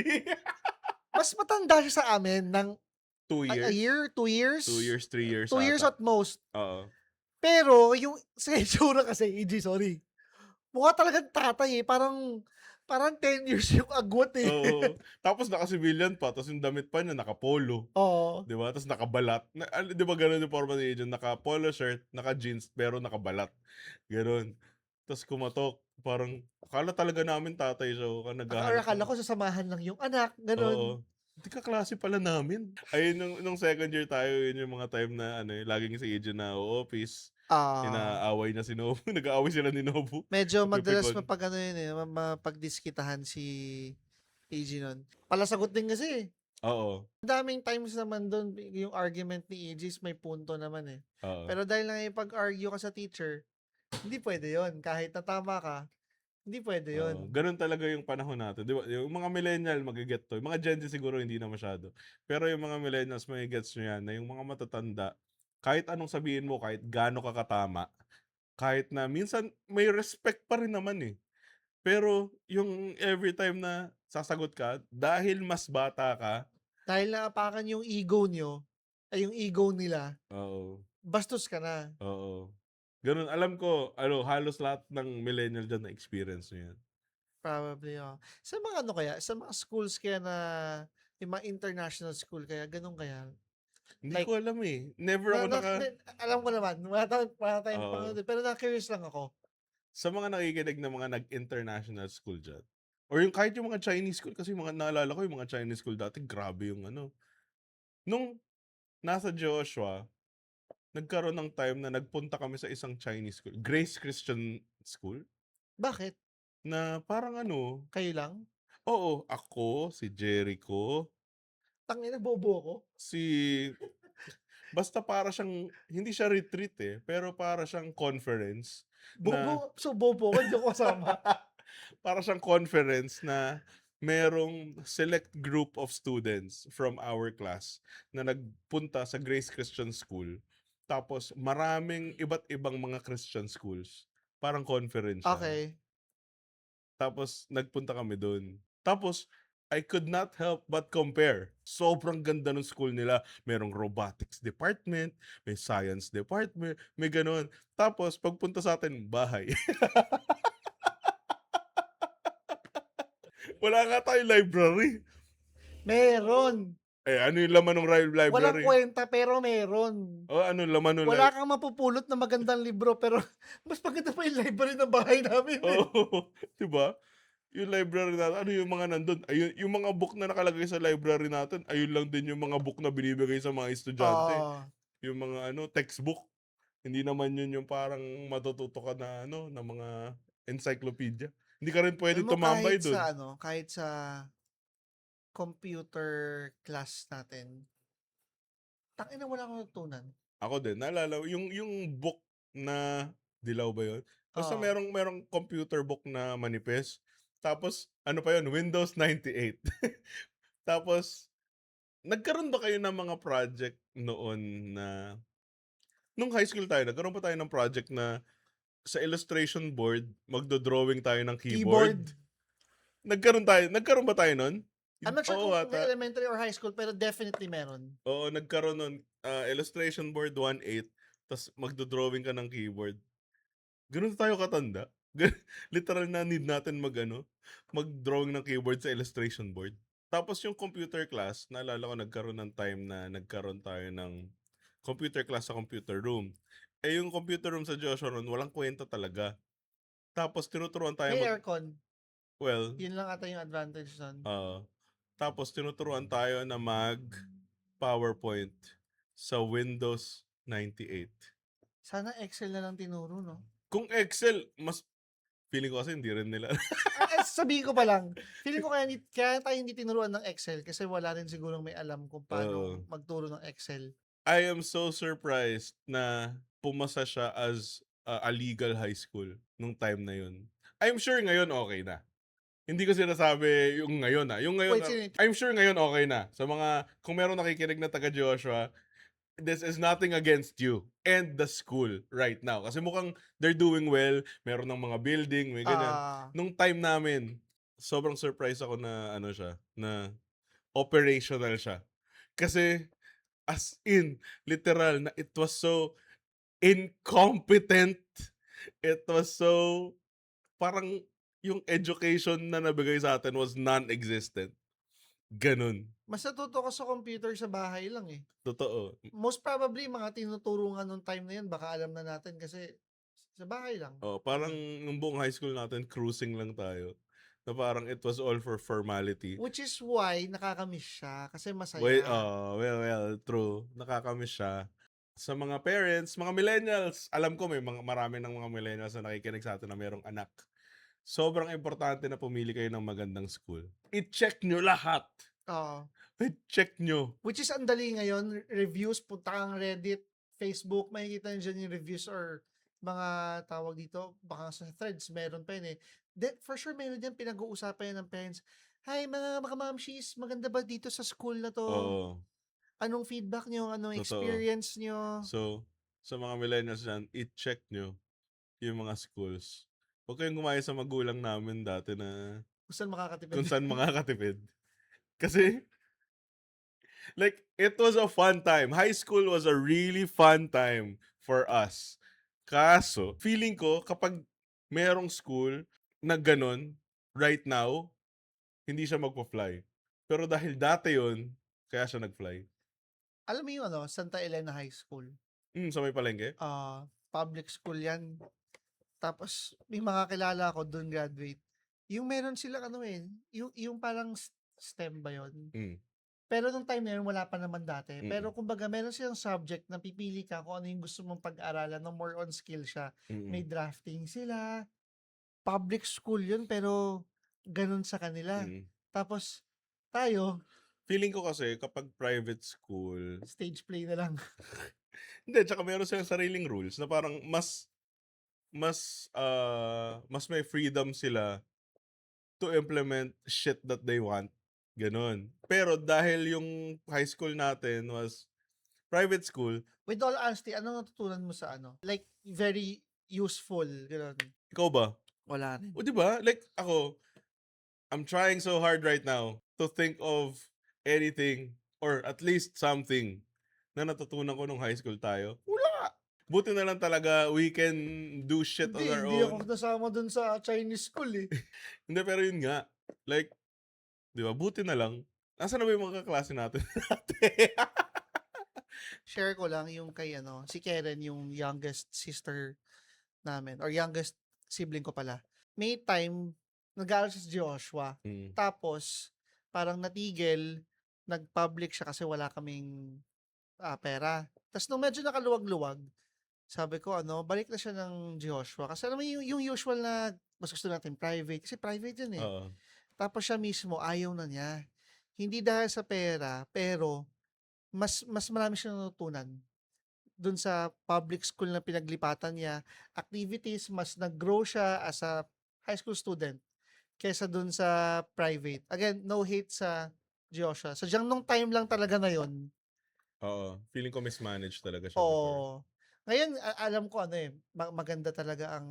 Mas matanda siya sa amin ng 2 a years? year, 2 years? 2 years, 3 years 2 years ata. at most. Oo. Pero yung sa itsura kasi, EG, sorry, mukha talagang tatay, eh, parang 10 years yung agwat, eh. Oo. Tapos naka-civilian pa, tapos yung damit pa niya naka-polo, Oo. 'di ba? Tapos nakabalat. 'Di ba gano'n yung forma ni Agent, naka-polo shirt, naka-jeans, pero nakabalat, gano'n. Tapos kumatok, parang akala talaga namin tatay siya, naghahanap Akala ng ko sasamahan lang yung anak, gano'n. oo. Hindi, kaklase pala namin. Ayun nung second year tayo, yun yung mga time na ano, laging si Agent na office. Inaaway niya si Nobu, nag-aaway sila ni Nobu, Medyo madalas napipikon. mapag-ano yun, eh, mapagdiskitahan si AG nun. Palasagot din kasi, eh. Oo, Ang daming times naman dun, yung argument ni AG is may punto naman, eh. oo. Pero dahil nakikipag-argue ka sa teacher, hindi pwede yun. Kahit na tama ka, hindi pwede Oo, yun. gano'n talaga yung panahon natin, 'di ba? Yung mga millennial mage-get 'to, yung mga Gen Z siguro hindi na masyado. Pero yung mga millennials mage-gets niyo 'yan, na yung mga matatanda, kahit anong sabihin mo, kahit gaano ka katama, kahit na minsan may respect pa rin naman, eh. Pero yung every time na sasagot ka dahil mas bata ka, Dahil naapakan yung ego nyo, ay yung ego nila, oo, bastos ka na. oo. Gano'n, alam ko ano, halos lahat ng millennial diyan na-experience niyo 'yan. Probably, oo. Sa mga ano kaya, sa mga schools kaya na, yung mga international school kaya, ganun kaya? Hindi ko Like, alam, eh, never ako hindi, alam ko naman, wala tayong pang oo. pero na-curious lang ako. Sa mga nakikinig na mga nag-international school diyan, or yung kahit yung mga Chinese school, kasi mga naalala ko yung mga Chinese school dati grabe yung ano. Nung nasa Joshua, nagkaroon ng time na nagpunta kami sa isang Chinese school, Grace Christian School, Bakit? na parang ano, Kayo lang? oo, ako, si Jericho, Tangina, bobo ako. si basta para siyang hindi siya retreat, eh, pero para siyang conference na Bobo ako, hindi ako kasama. para siyang conference na merong select group of students from our class na nagpunta sa Grace Christian School. Tapos maraming iba't ibang mga Christian schools. Parang conference siya. Okay. Tapos nagpunta kami dun. Tapos I could not help but compare. Sobrang ganda ng school nila. Merong robotics department, may science department, may gano'n. Tapos pagpunta sa atin, bahay. Wala nga tayong library. Meron. Eh, ano yung laman ng Walang library? kwenta pero meron. Oh, ano laman nung Wala kang mapupulot na magandang libro pero mas maganda pa yung library ng bahay namin, eh. oo, 'di ba? Yung library natin, ano yung mga nandun, ayun yung mga book na nakalagay sa library natin, ayun lang din yung mga book na binibigay sa mga estudyante. Oo. Yung mga ano, textbook. Hindi naman yun yung parang matututo ka na ano, na mga encyclopedia. Hindi ka rin Alam puwedeng mo tumambay dun. kahit sa computer class natin, tangina wala akong natutunan. Ako din, naalala ko yung book na Dilaw ba yun? Basta Oo. merong computer book na manipis, tapos ano pa yun, Windows 98. Tapos nagkaroon ba kayo ng mga project noon na nung high school tayo, nagkaroon pa tayo ng project na sa illustration board, magdo-drawing tayo ng keyboard? Keyboard. Nagkaroon ba tayo nun? I'm not sure Oo kung ata. elementary or high school pero definitely meron. Oo, nagkaroon nun, illustration board 1/8, ta's magdo-drawing ka ng keyboard. Gano'n tayo katanda? Literal na need natin mag-ano, mag-drawing ng keyboard sa illustration board. Tapos yung computer class, naalala ko nagkaroon ng time na nagkaroon tayo ng computer class sa computer room. Eh, yung computer room sa Joshua Ron walang kuwenta talaga. Tapos tinuturuan tayo May aircon. well, Yun lang ata yung advantage nun. tapos tinuturuan tayo na mag-PowerPoint sa Windows 98. Sana Excel na lang tinuro, no? Kung Excel, mas feeling ko kasi hindi rin nila Sabihin ko pa lang, feeling ko kaya tayo hindi tinuruan ng Excel kasi wala rin sigurong may alam kung paano oo. magturo ng Excel. I am so surprised na pumasa siya as a legal high school nung time na yun. I'm sure ngayon okay na. Hindi ko sinasabi yung ngayon, yung ngayon, Wait, sino I'm sure ngayon okay na. Sa mga kung meron nakikinig na taga Joshua, this is nothing against you and the school right now. Kasi mukhang they're doing well, meron ng mga building, may ganyan. ah Nung time namin, sobrang surprise ako na ano siya, na operational siya. Kasi as in, literal, na it was so incompetent. It was so, parang yung education na nabigay sa atin was non-existent. Ganun. mas natuto ko sa computer sa bahay lang, eh. Totoo. Most probably mga tinuturo nga nung time na yun baka alam na natin kasi sa bahay lang, Oh, parang gano'n. nung buong high school natin, cruising lang tayo. Na parang it was all for formality. Which is why nakakamiss siya kasi Well, masaya. well, true. Nakakamiss siya. sa mga parents, mga millennials, alam ko marami ng mga millennials na nakikinig sa atin na merong anak. Sobrang importante na pumili kayo ng magandang school. I-check nyo lahat. Oo. I-check nyo. Which is ang dali ngayon, reviews, punta kang Reddit, Facebook, makikita nyo dyan yung reviews or mga tawag dito, baka sa threads, meron pa yun eh. For sure, meron dyan pinag-uusapan yan ng parents. Hi mga makamamshis, maganda ba dito sa school na to? Oo, Anong feedback nyo? Anong totoo. experience nyo? So, sa mga millennials dyan, i-check nyo yung mga schools. Huwag kayong gumaya sa magulang namin dati na Kung saan makakatipid? kung saan makakatipid. Kasi, like, it was a fun time. High school was a really fun time for us. Kaso, feeling ko, kapag merong school na ganun, right now, hindi siya magpa-fly. Pero dahil dati yon kaya siya nag-fly. Alam mo yung Santa Elena High School? Sa may palengke? Public school yan. Tapos, may mga kilala ko doon graduate. Yung meron silang yung parang STEM ba yun? Pero nung time na yun, wala pa naman dati. Pero kumbaga, meron silang subject na pipili ka kung ano yung gusto mong pag-aralan na more on skill siya. May drafting sila. Public school yun, pero ganun sa kanila. Tapos, tayo, Feeling ko kasi kapag private school, stage play na lang. hindi, tsaka meron silang sariling rules na parang mas may freedom sila to implement shit that they want. Ganon. Pero dahil yung high school natin was private school, With all honesty, ano natutunan mo sa Like, very useful. Ganun. ikaw ba? Wala rin. O di ba? Like ako, I'm trying so hard right now to think of anything or at least something na natutunan ko nung high school tayo. Wala. Buti na lang talaga we can do shit on our Hindi ako own. nasama dun sa Chinese school eh. Hindi, pero yun nga. Like, di ba, buti na lang. Nasaan na ba yung mga kaklase natin dati? Share ko lang yung kay si Karen, yung youngest sister namin, or youngest sibling ko pala. May time, nag-aaral siya sa Joshua. Tapos, parang natigil, nag-public siya kasi wala kaming pera. Tapos nung medyo nakaluwag-luwag, sabi ko, balik na siya ng Joshua. Kasi alam mo yung usual na mas gusto natin private. Kasi private yun eh. Tapos siya mismo, ayaw na niya. Hindi dahil sa pera, pero mas marami siyang natutunan dun sa public school na pinaglipatan niya. Activities, mas nag-grow siya as a high school student kaysa dun sa private. Again, no hate sa Joshua. Sadyang nung time lang talaga na yon. Oo. Feeling ko mismanaged talaga siya before. Oo. Ngayon, alam ko maganda talaga ang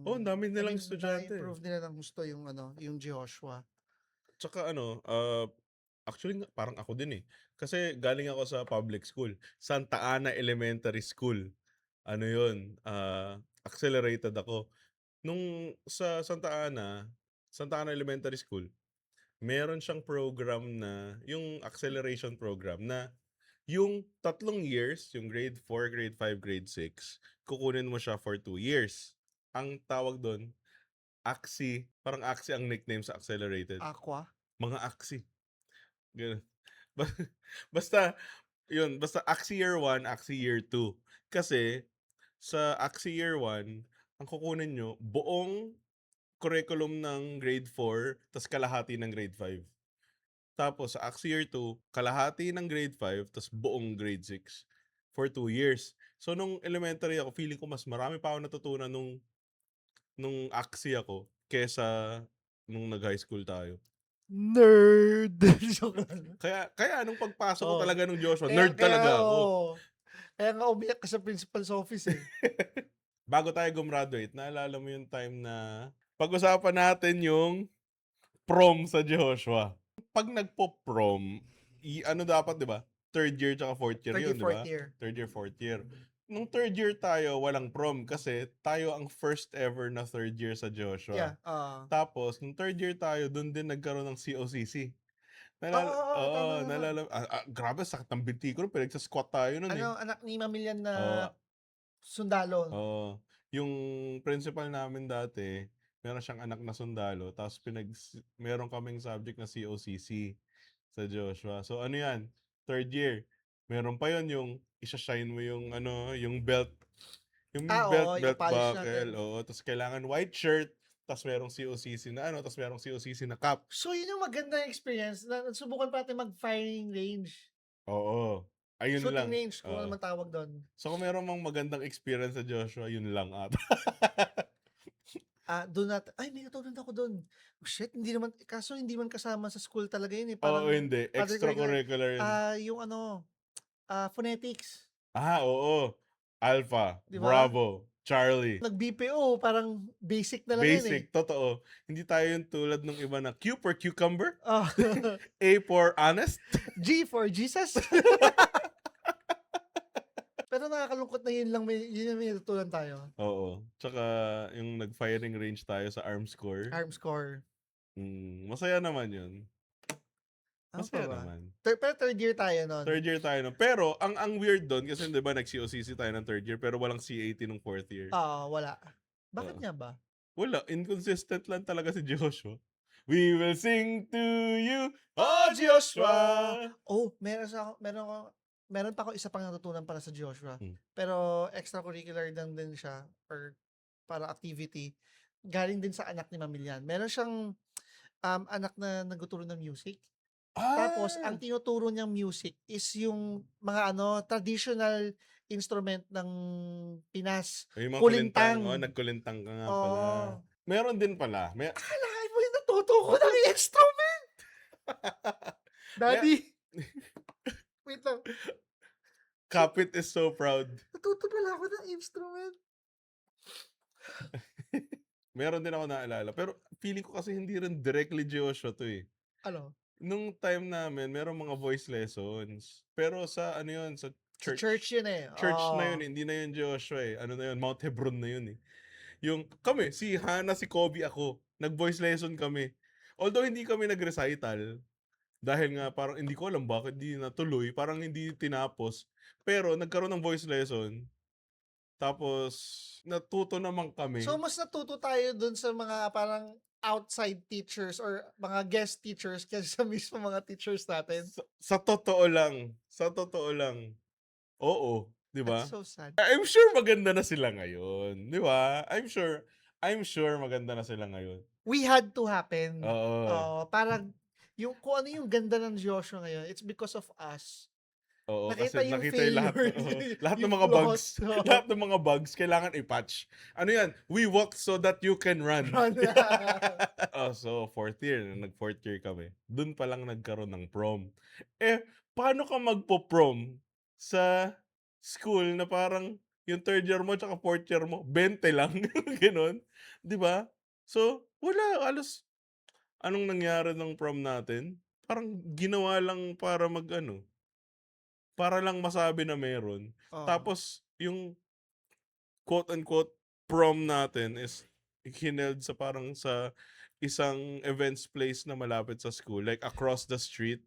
Oh, ang dami nilang estudyante. na-improve nila ng gusto yung yung Joshua. Tsaka actually parang ako din eh. Kasi galing ako sa public school. Santa Ana Elementary School. Ano yun? Accelerated ako. Nung sa Santa Ana Elementary School, meron siyang program na, yung acceleration program na yung 3 years, yung grade 4, grade 5, grade 6, kukunin mo siya for 2 years. Ang tawag doon, AXI. Parang AXI ang nickname sa accelerated. Aqua? Mga AXI. Ganun. Basta, yun. Basta AXI year 1, AXI year 2. Kasi, sa AXI year 1, ang kukunin nyo, buong curriculum ng grade 4, tas kalahati ng grade 5. Tapos, sa AXI year 2, kalahati ng grade 5, tas buong grade 6 for 2 years. So, nung elementary ako, feeling ko mas marami pa ako natutunan nung AXI ako kesa nung nag-high school tayo. Nerd! Kaya nung pagpasok ko talaga nung Joshua, Kaya- nerd talaga ako. Kaya nga umiyak ka sa principal's office eh. Bago tayo gumraduate, naalala mo yung time na pag-usapan natin yung prom sa Joshua. Pag nagpo-prom, dapat, di ba? Third year tsaka fourth year Third yun, year, di ba? fourth year. Third year, fourth year. Nung third year tayo, walang prom kasi tayo ang first ever na third year sa Joshua. Yeah. Tapos, nung third year tayo, dun din nagkaroon ng COCC. Tama. Grabe, sakit ng binti ko. Pinagsa-squat tayo nun eh. Anak ni Mamilyan na Oo. sundalo. Yung principal namin dati, meron siyang anak na sundalo, tapos meron kaming subject na COCC sa Joshua. So ano yan? Third year. Meron pa yun yung isa-shine mo yung ano, yung belt Oo, belt ipa-polish buckle, natin. oo, tapos kailangan white shirt, tapos merong COCC na ano, tapos merong COCC na cap. So, yun yung magandang experience na nasubukan pa natin mag-firing range. Oo, ayun Shooting lang, range kung ano oo. man tawag dun. So, kung meron mang magandang experience sa Joshua, yun lang ata. Dun ay may natutunan ako dun. Oh, shit, hindi naman kaso hindi man kasama sa school talaga yun, eh, Oo, parang hindi, other curricular. extracurricular yun. Yung ano, phonetics, Oo, Alpha, 'di ba? Bravo, Charlie. Nag-BPO parang basic na lang yun, eh. Basic, totoo. Hindi tayo yung tulad ng iba na Q for cucumber, Oh, A for honest. G for Jesus. Pero nakakalungkot na yun lang may natutunan tayo. Oo, tsaka yung nag-firing range tayo sa arms corps. Arms core. Masaya naman yun. Ano pa Masaya ba? naman. Pero third year tayo nun. Third year tayo nun. Pero, ang weird doon, kasi di ba nag-COCC tayo ng third year, pero walang C80 nung fourth year. Oo, wala. Bakit Oo. nga ba? Wala, inconsistent lang talaga si Joshua. We will sing to you, oh Joshua! Oh, meron pa ako isa pang natutunan para sa Joshua. Hmm. Pero extracurricular lang din siya or para activity. Galing din sa anak ni Mamilyan. Meron siyang anak na nagtuturo ng music. Tapos ang Ah! tinuturo niyang music is yung mga traditional instrument ng Pinas. Yung mga kulintang, Kulintang. nagkulintang ka nga pala. Oo. Meron din pala. Akalain mo yung natuto ko ng instrument! May- Daddy, wait lang. Kapit is so proud. Natuto pala ako ng instrument. Meron din ako naalala. Pero feeling ko kasi hindi rin directly Joshua to eh. Ano? Nung time namin, merong mga voice lessons. Pero sa ano yun, sa Sa church. church yun eh. Church na yun, Oo. hindi na yun Joshua eh. Ano na yun, Mount Hebron na yun eh. Yung kami, si Hannah, si Kobe, ako, nag-voice lesson kami. Although hindi kami nag-recital, dahil nga parang hindi ko alam bakit di natuloy, parang hindi tinapos. Pero nagkaroon ng voice lesson, tapos natuto naman So, kami. mas natuto tayo dun sa mga parang outside teachers or mga guest teachers kaysa sa mismo mga teachers natin. Sa totoo lang, oo, di That's ba? so sad. I'm sure maganda na sila ngayon, di ba? I'm sure maganda na sila ngayon. We had to happen. Oo. Parang kung ano yung ganda ng Joshua ngayon, it's because of us. Oo, Nakita kasi yung nakita yung lahat, failure, oo, lahat ng yung mga flaws. bugs, lahat ng mga bugs kailangan i-patch. Ano yan? We walk so that you can run. Run. So fourth year, nag-fourth year kami. Doon pa lang nagkaroon ng prom. Paano ka magpo-prom sa school na parang yung third year mo tsaka fourth year mo, 20 lang, gano'n, 'di ba? So, wala, halos anong nangyari ng prom natin? Parang ginawa lang para lang masabi na meron. Oo. Tapos yung quote unquote prom natin is hineld sa parang sa isang events place na malapit sa school, like across the street.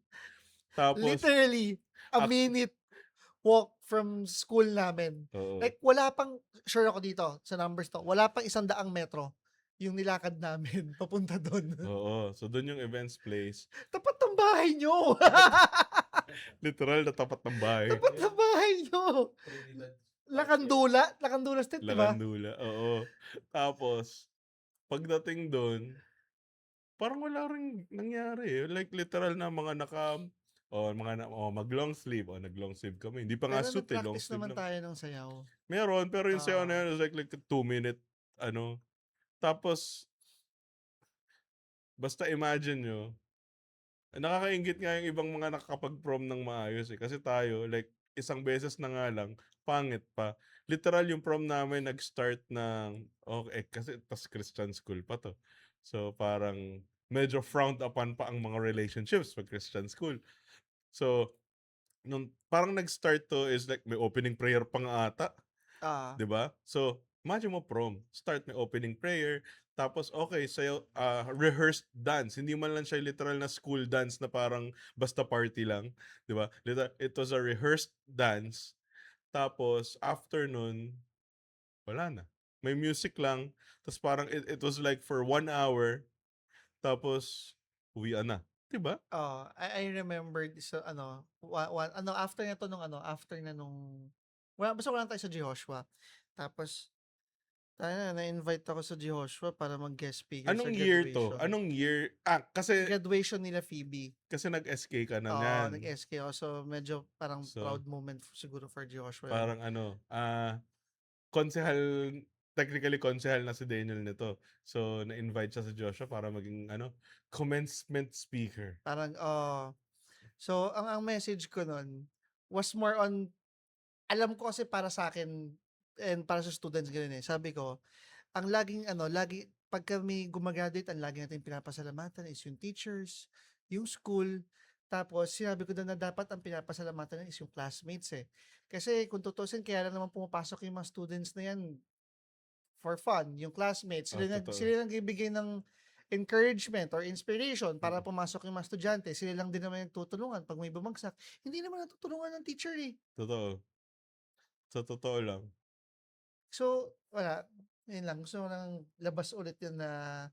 Tapos Literally, a ak minute walk from school namin. oo, Like, wala pang, sure ako dito, sa numbers to, wala pang 100 metro yung nilakad namin papunta doon. oo. So dun yung events place. Tapat ng bahay nyo! Literal na tapat ng bahay. Tapat ng bahay nyo! Lakandula Street, di ba? Lakandula, oo. Tapos, pagdating dun, parang wala ring nangyari, eh. Like literal na mga mag-long sleeve, nag-long sleeve kami. Hindi pa nga Pero suit, long nag-practice sleeve naman lang. tayo ng sayaw. Meron, pero yung sayaw na Ah. yun was like 2-minute ano. Tapos, basta imagine nyo, nakakainggit nga yung ibang mga nakakapag-prom ng maayos, eh. Kasi tayo, like, isang beses na nga lang, pangit pa. Literal yung prom namin nag-start ng kasi tas Christian school pa 'to. So, parang medyo frowned upon pa ang mga relationships 'pag Christian school. So, nung parang nag-start 'to is like may opening prayer pa nga ata. Ah. 'Di ba? So, imagine mo prom, start may opening prayer, tapos okay sayo, rehearsed dance. Hindi man lang siya literal na school dance na parang basta party lang, 'di ba? It was a rehearsed dance. Tapos after nun, wala na. May music lang, tapos parang it was like for 1 hour, tapos uwian na. 'Di ba? Oo, I remembered sa ano, ano, after na 'to nung ano, after na nung basta wala na tayo sa Jehoshua. Tapos na-invite ako sa Jehoshua para mag-guest speaker sa Anong year 'to? graduation. Anong year? Graduation nila Phoebe. Kasi nag-SK ka na Oo, niyan. nag-SK ako. So, medyo parang So, proud moment siguro for Joshua yun. parang ano, konsehal, technically konsehal na si Daniel nito. So, na-invite siya sa Joshua para maging ano, commencement speaker. Parang, so, ang message ko nun was more on, alam ko kasi para sa akin and para sa students ganun eh. Sabi ko, ang laging ano, pag kami gumagraduate, ang lagi natin pinapasalamatan is yung teachers, yung school, tapos sinabi ko doon na dapat ang pinapasalamatan is yung classmates eh. Kasi kung tutusin, kaya lang naman pumapasok yung mga students na yan for fun, yung classmates, Totoo. sila nagbibigay ng encouragement or inspiration para Mm, pumasok yung mga estudyante. Sila lang din naman yung tutulungan pag may bumagsak. Hindi naman natutulungan ng teacher eh. totoo. Sa totoo lang. So, wala. Yun lang. Gusto ko lang labas ulit yun na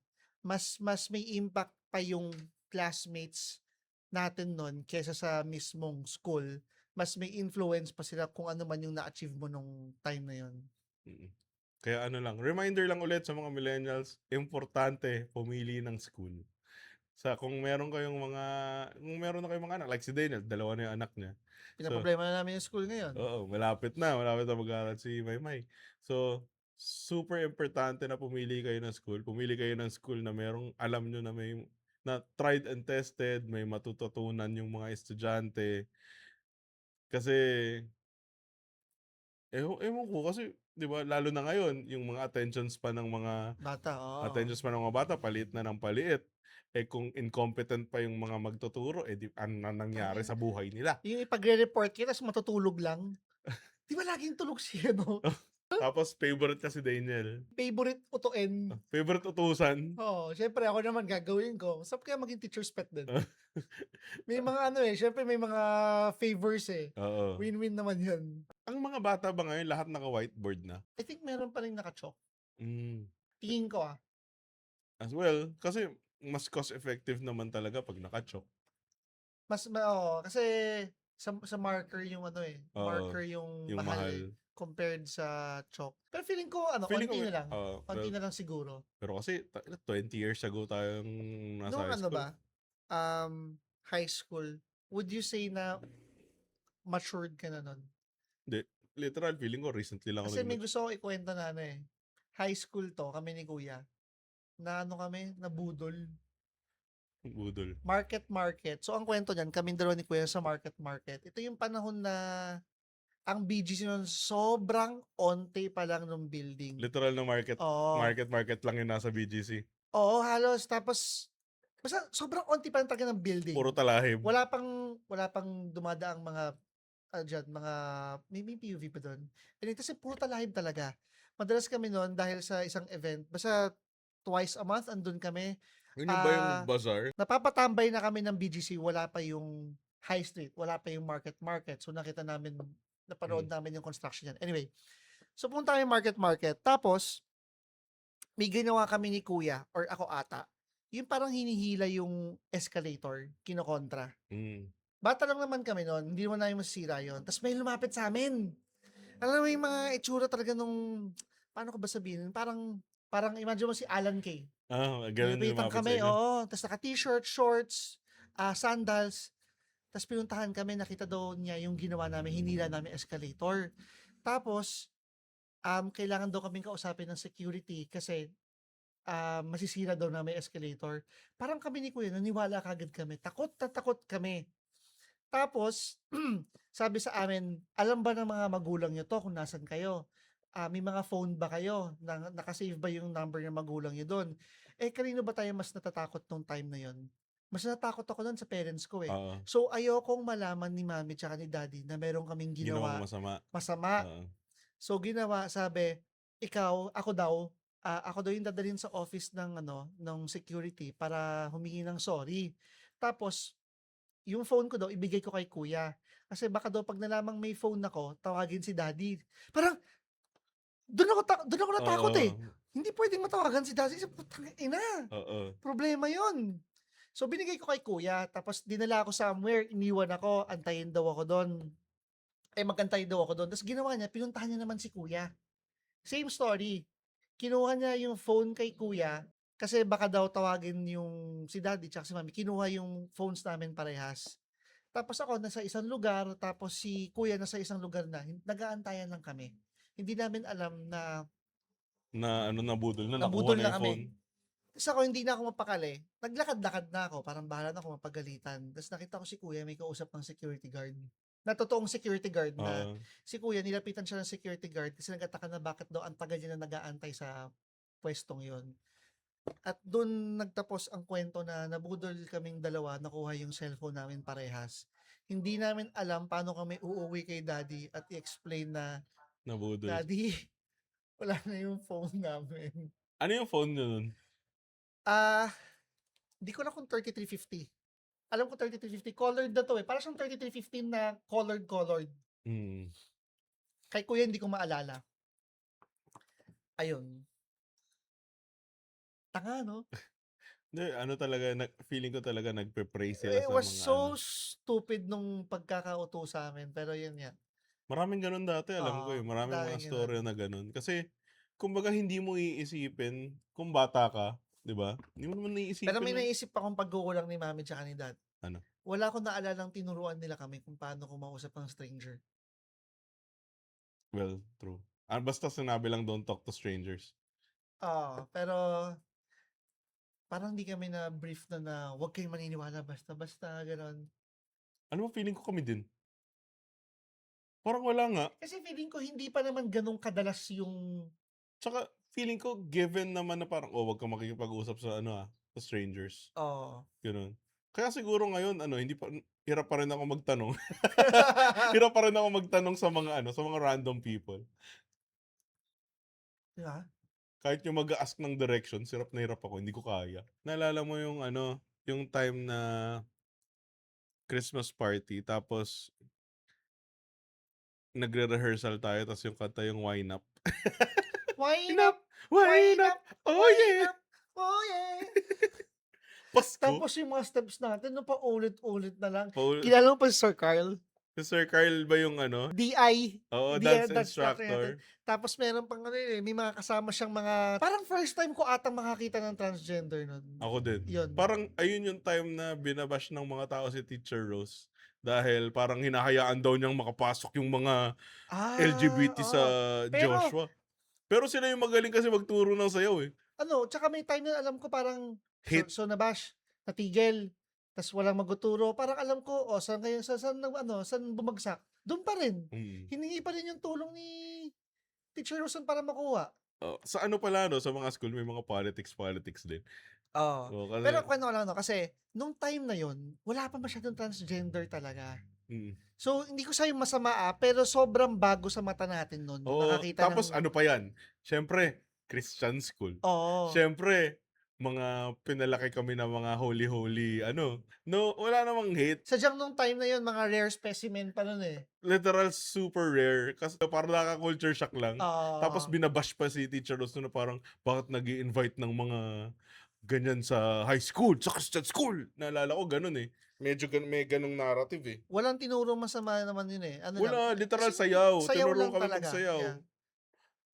mas may impact pa yung classmates natin nun kesa sa mismong school. Mas may influence pa sila kung ano man yung na-achieve mo nung time na yun. Mm. Kaya ano lang, reminder lang ulit sa mga millennials, importante pumili ng school. Kung meron na kayong mga anak, like si Daniel, dalawa na yung anak niya. So, Pinaproblema na namin yung school ngayon. oo, malapit na mag-aaral si Maymay. So, super importante na pumili kayo ng school. Pumili kayo ng school na merong alam nyo na tried and tested, may matututunan yung mga estudyante. Kasi, ewan ko, kasi, di ba, lalo na ngayon, yung mga Bata, oo. attention span ng mga bata, paliit na ng paliit. Kung incompetent pa yung mga magtuturo, di, ano na nangyari Tangin. sa buhay nila? Yung ipagre-report kita tapos matutulog lang. Di ba laging tulog siya, no? Tapos, favorite ka si Daniel. Favorite utuin. Favorite utusan. Oo, syempre ako naman gagawin ko. Masarap kaya maging teacher's pet din. May mga ano eh, syempre may mga favors eh. Oo. Win-win naman yun. Ang mga bata ba ngayon, lahat naka-whiteboard na? I think meron pa rin naka-chalk. Mm. Tingin ko ah. As well, kasi mas cost-effective naman talaga pag naka-chalk. Oo, kasi sa marker yung ano eh. Oo, Marker yung yung mahal eh. mahal. Compared sa chalk. Pero feeling ko ano, Feeling ko konti na lang. Konti pero, na lang siguro. pero kasi 20 years ago tayong nasa Nung high ano school. ba, high school, would you say na matured ka na nun? Hindi, literal, feeling ko recently lang ako Kasi may nag-mature. gusto ko ikwento na ano eh. High school to, kami ni kuya. Na ano kami, nabudol. Budol. Market. So ang kwento niyan, kaming dalawa ni kuya sa market. Ito yung panahon na ang BGC nun sobrang onte pa lang ng building. Literal na Oo. market lang yung nasa BGC. Oo, halos. Tapos, basta sobrang onti pa lang talaga ng building. Puro talahib. Wala pang dumadaang mga, dyan, mga, may PUV pa doon. And kasi puro talahib talaga. Madalas kami noon dahil sa isang event, basta twice a month andun kami. Yun yung ba yung bazaar? Napapatambay na kami ng BGC, wala pa yung high street, wala pa yung market. So nakita namin, napanood namin yung construction yan. Anyway, so punta kami market. Tapos, may ginawa kami ni kuya, or ako ata, yung parang hinihila yung escalator, kinokontra. Bata lang naman kami noon, hindi naman namin masisira yun. Tapos may lumapit sa amin. Alam mo yung mga itsura talaga nung, paano ko ba sabihin? Parang imagine mo si Alan Kay. Ganun yung Nilapitan lumapit sa kami, inyo. oo. Tapos naka-t-shirt, shorts, sandals. Tapos pinuntahan kami, nakita daw niya yung ginawa namin, hinila namin escalator. Tapos, kailangan daw kaming kausapin ng security kasi masisira daw namin escalator. Parang kami ni kuya, naniwala kagad kami. Takot na takot kami. Tapos, sabi sa amin, alam ba ng mga magulang nyo to kung nasan kayo? May mga phone ba kayo? Nakasave ba yung number ng magulang nyo doon? Kanino ba tayo mas natatakot nung time na yon? Mas natatakot ako doon sa parents ko eh. So, ayokong malaman ni mami tsaka ni daddy na meron kaming ginawa masama. So, ginawa, sabi, ako daw yung dadalhin sa office ng security para humingi ng sorry. Tapos, yung phone ko daw, ibigay ko kay kuya. Kasi baka daw pag nalamang may phone ako, tawagin si daddy. Parang, doon ako natakot eh. Hindi pwedeng matawagan si daddy. Putang ina. Problema yon. So, binigay ko kay kuya, tapos dinala ako somewhere, iniwan ako, antayin daw ako do'n. Mag-antay daw ako do'n. Tapos ginawa niya, pinuntahan niya naman si kuya. Same story. Kinuha niya yung phone kay kuya, kasi baka daw tawagin yung si daddy tsaka si mommy. Kinuha yung phones namin parehas. Tapos ako nasa isang lugar, tapos si kuya nasa isang lugar na. Nag-aantayan lang kami. Hindi namin alam na Na ano, nabudol na, nakuha nabudol na na yung kami. phone. Tapos ako hindi na ako mapakali. Naglakad-lakad na ako, parang bahala na ako mapagalitan. Tapos nakita ko si kuya may kausap ng security guard. Na totoong security guard na Oo. si kuya, nilapitan siya ng security guard kasi nagtataka na bakit daw ang tagal niya na nag-aantay sa pwestong yon. At doon nagtapos ang kwento na nabudol kaming dalawa, nakuha yung cellphone namin parehas. Hindi namin alam paano kami uuwi kay daddy at i-explain na, Nabudol. "Daddy, wala na yung phone namin." Ano yung phone niyo nun? Ah, Hindi ko alam kung 3350. Alam ko 3350, colored na 'to, eh, para siyang 3315 na colored. Mm. Kay kuya hindi ko maalala. Ayun. Tanga 'no? Hindi, ano talaga, feeling ko talaga nagpe-pray sila It sa was mga ano. so stupid nung pagkakauto sa'min, pero yun nga. Maraming gano'n dati, alam ko, Oo, eh. Maraming mga daming gano'n. istorya na gano'n. Kasi kumbaga hindi mo iisipin kung bata ka, 'di ba? Hindi mo naman Pero iisipin may na naisip akong pagkukulang ni mami tsaka ni dad. ano, Wala akong naalalang tinuruan nila kami kung paano kumausap ng stranger. well, true. Basta sinabi lang, "Don't talk to strangers." Oo, pero parang hindi kami na-brief na huwag kayong maniniwala basta-basta, gano'n. Alam mo, feeling ko kami din. Parang wala nga. Kasi feeling ko hindi pa naman gano'n kadalas yung Tsaka feeling ko given naman na parang, "Oh, 'wag kang makikipag-usap sa ano, sa strangers." oo. Gano'n. Kaya siguro ngayon ano, hindi pa hirap pa rin ako magtanong. Hirap pa rin ako magtanong sa mga ano, sa mga random people. 'Di ba? Kahit yung mag-a-ask ng directions, hirap na hirap ako, hindi ko kaya. Naalala mo yung ano, yung time na Christmas party tapos nagre-rehearsal tayo tapos yung kanta yung Wine Up. Wine Wine up, up, wine wine up, up, oh wine yeah! up, oh yeah. Pasko. Tapos yung mga steps natin, no, paulit-ulit na lang. Paul, Kilala mo pa si Sir Carl? si Sir Carl ba yung ano? DI. Oo, DI dance dance instructor natin. instructor. Tapos meron pang ano yun, may mga kasama siyang mga, parang first time ko atang makakita ng transgender nun. Ako din. Yun. Parang ayun yung time na binabash ng mga tao si Teacher Rose dahil parang hinahayaan daw niyang makapasok yung mga LGBT sa Oo. Pero, Joshua. Pero sila yung magaling kasi magturo ng sayaw, eh. tsaka may time na alam ko parang, Hit. so nabash, natigil, tas walang magtuturo. Parang alam ko, saan kayo, saan bumagsak? Doon pa rin. Mm. Hiningi pa rin yung tulong ni Teacher Rosen para makuha. Oh, sa ano pala 'no, sa mga school may mga politics din. Oo. Oo, Pero kasi kuwento ko lang 'no, kasi nung time na yun, wala pa masyadong transgender talaga. mm. So, hindi ko sabing masama, pero sobrang bago sa mata natin nun nung Oo, nakakita tapos ng ano pa 'yan, siyempre Christian school. oo. Siyempre mga pinalaki kami ng mga holy ano, no, wala namang hate. Sadyang nung time na yun, mga rare specimen pa nun, eh. Literal super rare kasi parang nakaka-culture shock lang. Tapos Oo. binabash pa si Teacher Rose na parang bakit nag-i-invite ng mga ganyan sa high school, sa Christian school. Naalala ko gano'n, eh. Medyo may gano'ng narrative, eh. Walang tinurong masama naman yun, eh. Ano lang, Wala, literal as in sayaw. sayaw Tinuro lang kami talaga, magsayaw. yeah.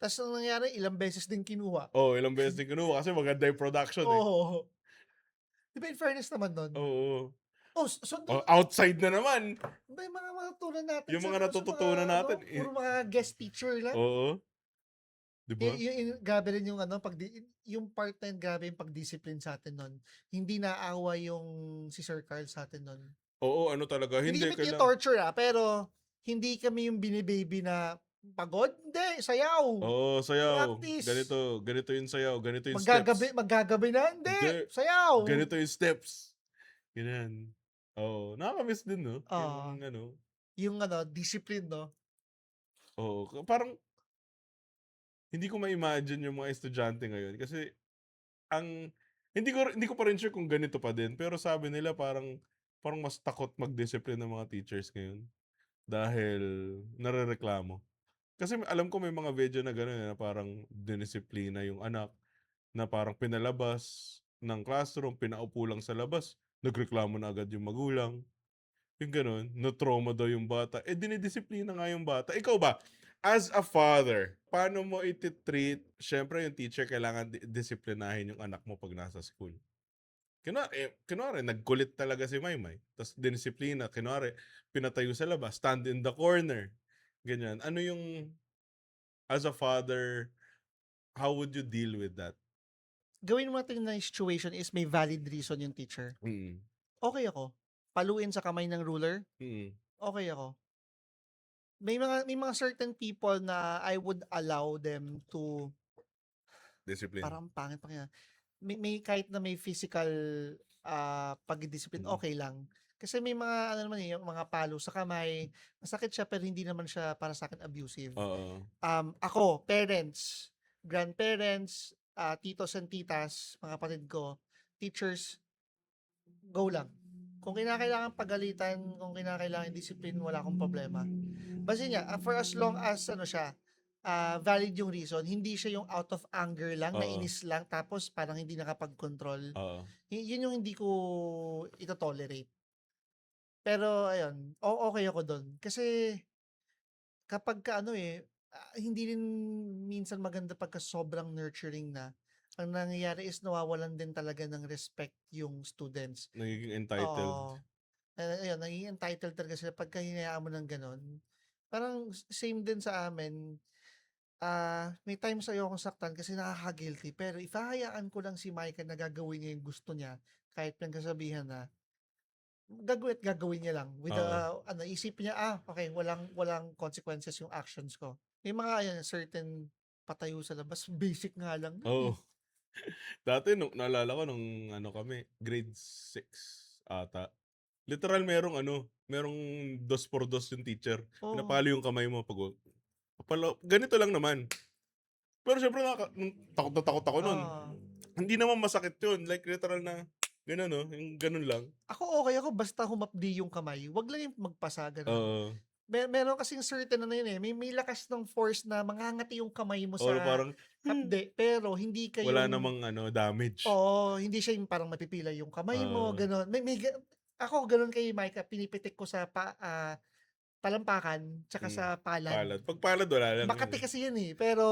Tas ang nangyari, ilang beses din kinuha. Oo, ilang beses din kinuha kasi maganda yung production, eh. Oo. 'Di ba in fairness naman nun? Oo. So Oh, dun outside na naman. ba yung mga matutunan natin Yung sa mga sa mga natututunan ano, natin, puro eh. mga guest teacher lang. Oo, 'di ba? Grabe rin yung ano, yung part na yun, grabe yung pag-discipline sa'tin nun. Hindi naawa yung si Sir Carl sa'tin nun. Oo, ano talaga, Hindi hindi kami kailang tino-torture, pero hindi kami yung bini-baby na, "Pagod? Hindi, sayaw, oo, sayaw. practice. Ganito yung sayaw, ganito yung Maggagabi steps. maggagabi na? Hindi, Hindi, sayaw." ganito yung steps. Ganyan. Oo, nakaka-miss din 'no, Oo, yung ano, yung ano, discipline 'no? oo, parang hindi ko ma-imagine yung mga estudyante ngayon kasi ang hindi ko pa rin sure kung ganito pa din, pero sabi nila parang parang mas takot mag-discipline ng mga teachers ngayon dahil narereklamo. Kasi alam ko may mga video na gano'n, eh, na parang dinisiplina yung anak, na parang pinalabas ng classroom, pinaupo lang sa labas. nagreklamo na agad yung magulang, yung gano'n, na-trauma daw yung bata, dinidisiplina nga yung bata. Ikaw ba, as a father, paano mo iti-treat, siyempre yung teacher kailangan disiplinahin yung anak mo 'pag nasa school. Kunwari nagkulit talaga si Maymay, ta's dinisiplina, kunwari pinatayo sa labas, stand in the corner, ganyan. Ano yung, as a father, how would you deal with that? Gawin mo natin na yung situation is may valid reason yung teacher. Mm. Okay ako. Paluin sa kamay ng ruler, Mm. okay ako. May mga certain people na I would allow them to, Discipline. parang pangit pakinggan. May kahit na may physical pagdidisiplina, Mm. okay lang. Kasi may mga ano naman yung mga palo sa kamay, masakit siya pero hindi naman siya para sa akin abusive. Oo. Ako, parents, grandparents, titos and titas, mga kapatid ko, teachers, go lang. Kung kinakailangan pagalitan, kung kinakailangan discipline, wala akong problema. Basta niya, for as long as ano siya, valid yung reason, hindi siya yung out of anger lang, Oo. nainis lang, tapos parang hindi nakapag-control. Oo. Yun yung hindi ko ito-tolerate. Pero ayun, okay ako doon. Kasi kapag hindi rin minsan maganda pagka sobrang nurturing na. Ang nangyayari is nawawalan din talaga ng respect yung students. Nagiging entitled. Oo. Ayun, nagiging entitled talaga sila pagka hinayaan mo ng gano'n. Parang same din sa amin. May times ayokong saktan kasi nakaka-guilty. Pero if hahayaan ko lang si Micah na gagawin niya yung gusto niya, kahit pinagsasabihan na, gagawin at gagawin niya lang with Oo. isipin niya, okay, walang consequences yung actions ko. May mga certain patayo sa labas, basic nga lang yun Oo. eh. Dati naalala ko nung ano kami, grade 6 ata. Literal merong 2x2 yung teacher. Oo. Pinapalo yung kamay mo 'pag ganito lang naman. Pero siyempre nung takot na takot ako nun. Hindi naman masakit yun, like literal na gano'n yung gano'n lang. Ako okay ako basta humapdi yung kamay, wag lang yung magpasa, gano'n. Oo. Meron kasing certain yun eh, may lakas ng force na mangangati yung kamay mo Or sa parang hapde, pero hindi ka wala yung namang damage. hindi siya yung parang mapipila yung kamay mo, Oo. gano'n. Ako gano'n kay Micah, pinipitik ko sa palampakan tsaka sa palad. Palad. 'Pag palad wala lang yun Makati eh. kasi yun eh, pero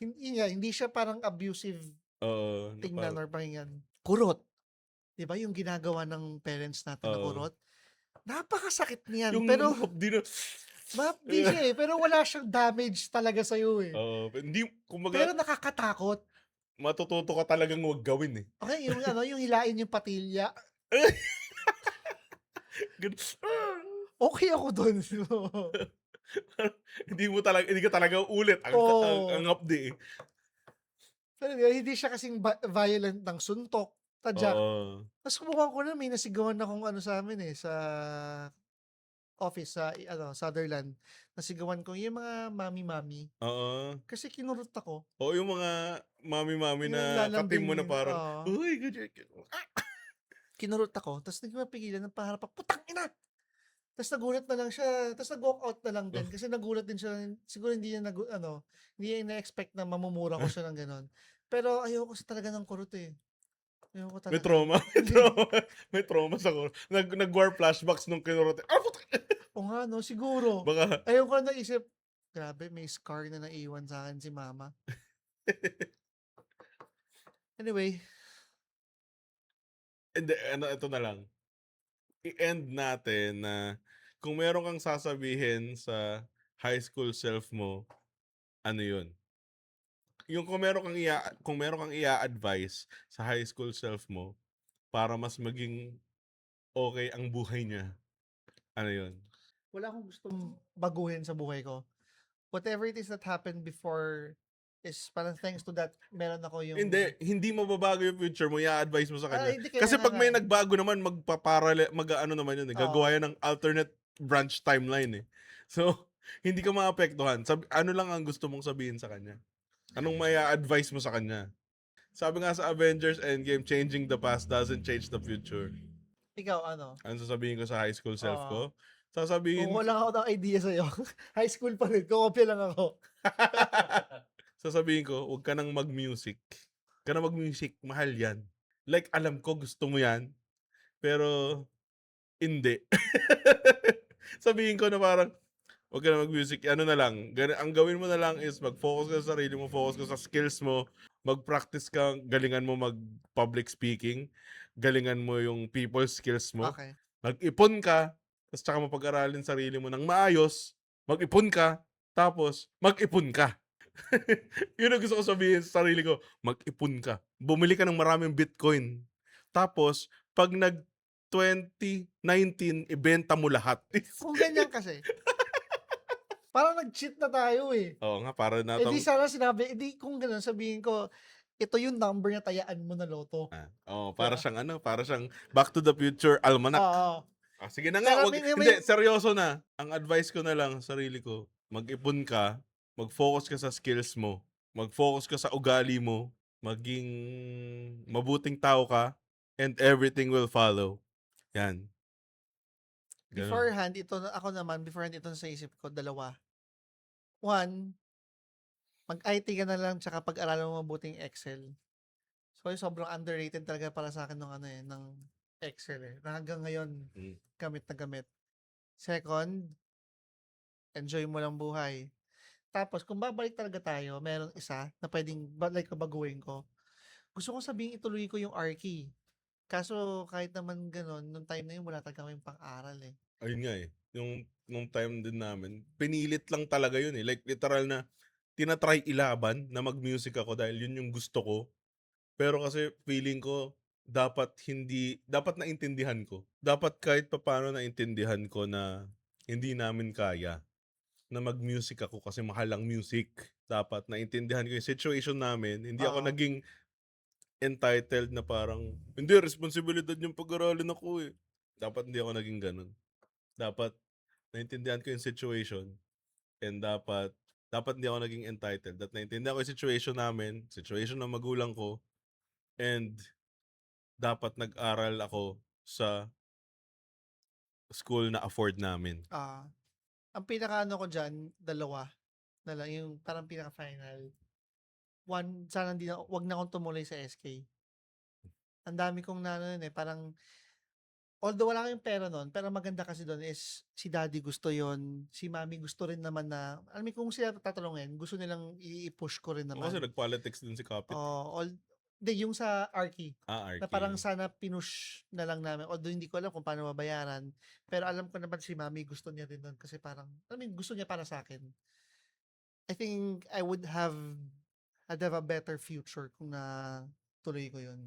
hindi siya parang abusive Oo, na tingnan or pakinggan. Kurot, 'di ba yung ginagawa ng parents natin na oo. kurot? Napakasakit niyan, Yung pero hapdi na mahapdi siya eh, pero wala siyang damage talaga sa'yo eh. oo, hindi kumbaga Pero nakakatakot. matututo ka talagang wag gawin eh. Okay, yung hilain yung patilya, okay ako dun. Hindi ka talaga ulit ang Oo. hapdi eh. Pero hindi siya kasing violent ng suntok, tadyak. Oo. Nasubukan ko na, may nasigawan akong sa'min eh, sa office sa Sutherland. Nasigawan ko yung mga mami-mami. Oo. Kasi kinurot ako. Oo, yung mga mami-mami Yung na ka-team mo na lalambing, parang, "Uy, ganyan." kinurot ako, tapos hindi ko mapigilan ng paharap ako, "Putangina!" Tapos nagulat na lang siya, tapos nag-walk out na lang din kasi nagulat din siya, siguro hindi niya hindi niya ina-expect na mamumura ko siya ng gano'n. Pero ayoko kasi talaga ng kurot eh. Ayoko May talaga. trauma, may trauma, may trauma sa nag-war flashbacks nung kinurot. Putang Oo nga 'no, siguro. baka Ayun ko naisip, grabe may scar na naiwan sa'kin si mama. Anyway, hindi, ito na lang. I-end natin na kung meron kang sasabihin sa high school self mo, ano yun? Yung kung meron kang i-a-advice sa high school self mo para mas maging okay ang buhay niya, ano yun? wala akong gustong baguhin sa buhay ko. Whatever it is that happened before is parang thanks to that, meron ako yung Hindi mababago yung future mo, i-a-advise mo sa kanya. hindi kaya Kasi nga 'pag may nga. nagbago naman mag-aano naman yun eh, gagawa Oo. yan ng alternate branch timeline eh. So, hindi ka maapektuhan. Ano lang ang gusto mong sabihin sa kanya? Anong mai-a-advise mo sa kanya? Sabi nga sa Avengers Endgame, changing the past doesn't change the future. Ikaw ano? Ano sasabihin ko sa high school self Oo. ko? Sasabihin Kukuha lang ako ng idea sa'yo. High school pa rin, kokopya lang ako. sasabihin ko, huwag ka nang mag-music. Huwag ka nang mag-music, mahal yan. Like, alam ko gusto mo yan. Pero hindi. Sabihin ko na parang, "Wag ka na mag-music, ano na lang, ang gawin mo na lang is mag-focus ka sa sarili mo, focus ka sa skills mo, mag-practice ka, galingan mo mag-public speaking, galingan mo yung people skills mo, Okay. mag-ipon ka, tapos tsaka mo pag-aralin sarili mo ng maayos, mag-ipon ka, tapos mag-ipon ka." Yun ang gusto ko sabihin sa sarili ko, mag-ipon ka. Bumili ka ng maraming Bitcoin. Tapos, pag 2019, ibenta mo lahat. Kung ganyan kasi, parang nag-cheat na tayo eh. Oo nga, para Eh di natang sana sinabi, eh di kung gano'n sabihin ko, ito yung number na tayaan mo na loto. Di para ba? siyang ano, para siyang Back to the Future almanac. Oo. Sige na nga, Pero wag may hindi, seryoso na. Ang advice ko na lang sa sarili ko, mag-ipon ka, mag-focus ka sa skills mo, mag-focus ka sa ugali mo, maging mabuting tao ka, and everything will follow. Yan, ganun. beforehand, ako naman, beforehand ito sa isip ko, dalawa. One, mag-IT ka na lang tsaka pag-aralan mo mabuting Excel. So, sobrang underrated talaga para sa akin ng Excel eh. Na hanggang ngayon, gamit na gamit. Second, enjoy mo lang buhay. Tapos, kung babalik talaga tayo, meron isa na pwedeng, like, baguhin ko. Gusto kong sabihin ituloy ko yung Arky. Kaso, kahit naman ganun, nung time na yun, wala talaga kaming pang-aral eh. Ayun nga eh, nung time din namin, pinilit lang talaga yun eh. Like literal na tinatry ilaban na mag-music ako dahil yun yung gusto ko. Pero kasi feeling ko dapat naintindihan ko. Dapat kahit papaano naintindihan ko na hindi namin kaya na mag-music ako kasi mahal ang music. Dapat naintindihan ko yung situation namin. Hindi ako Oo. naging entitled na parang, hindi, responsibilidad yung pag-aralin ako eh. Dapat hindi ako naging ganun. Dapat naintindihan ko yung situation, and dapat hindi ako naging entitled. At naintindihan ko yung situation namin, situation ng magulang ko, and dapat nag-aral ako sa school na afford namin. Ang pinaka-ano ko dyan, dalawa na lang, yung parang pinaka-final. One, sana wag na akong tumuloy sa SK. Ang dami kong parang, although wala kayong pera nun, pero maganda kasi doon is, si daddy gusto yon, si mami gusto rin naman na, alam mo kung sila tatanungin, gusto nilang i-push ko rin O kasi naman. nag-politics din si Kapit. Hindi, yung sa Arky, na parang Arky. sana pinush na lang namin, although hindi ko alam kung paano mabayaran, pero alam ko naman si mami gusto niya din nun kasi parang, gusto niya para sa akin. I think I would I'd have a better future kung tuloy ko yun.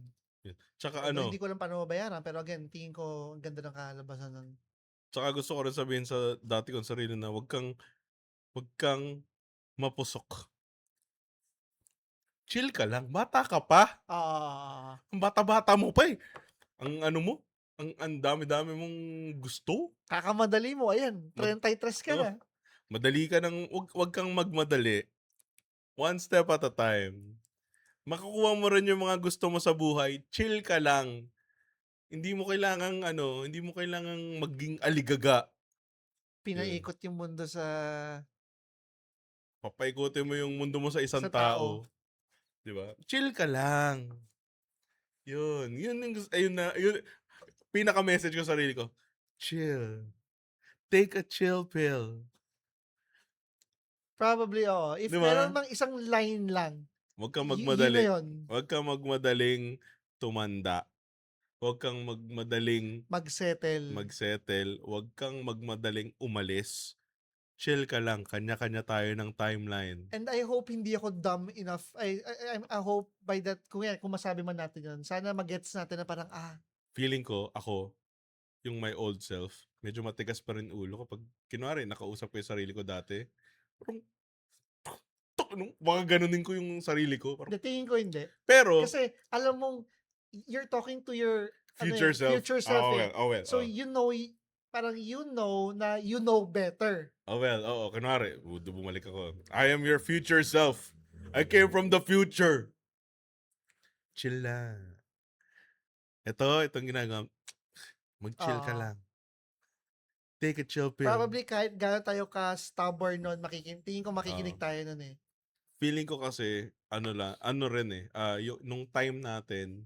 Tsaka Although hindi ko alam paano mabayaran, pero again, tingin ko ang ganda ng kalabasan nun. tsaka gusto ko rin sabihin sa dati kong sarili na wag kang mapusok. Chill ka lang, bata ka pa. Ang bata-bata mo pa eh. Ang ano mo, ang dami-dami mong gusto. Kakamadali mo, ayan, 33 ka na. Madali ka ng, wag kang magmadali. One step at a time. Makukuha mo rin yung mga gusto mo sa buhay. Chill ka lang. Hindi mo kailangang maging aligaga. Pinaikot yung mundo sa Papaikutin mo yung mundo mo sa isang tao. tao. 'Di ba? Chill ka lang. Yun yung yun pinaka-message ko sa sarili ko. Chill. Take a chill pill. Probably, oo. If 'Di meron ba? mang isang line lang, Huwag kang yun na magmadali. yun. Huwag kang magmadaling tumanda. Huwag kang magmadaling Mag-settle. Huwag kang magmadaling umalis. Chill ka lang. Kanya-kanya tayo ng timeline. And I hope hindi ako dumb enough. I hope by that, kung masabi man natin yun, sana magets natin na parang, Feeling ko, ako, yung my old self, medyo matigas pa rin ulo kapag, kunwari, nakausap ko yung sarili ko dati. Parang, baka ganunin ko yung sarili ko. Parang, tingin ko hindi. pero, Kasi, alam mong, you're talking to your future self. future self eh. Well. So, parang na you know better. Oo, kunwari, bumalik ako. I am your future self. I came from the future. Chill lang. Itong ginagawa. Mag-chill ka lang. Take a chill pill. Probably kahit gano'n tayo ka-stubborn nun, tingin ko makikinig tayo nun eh. Feeling ko kasi, nung time natin,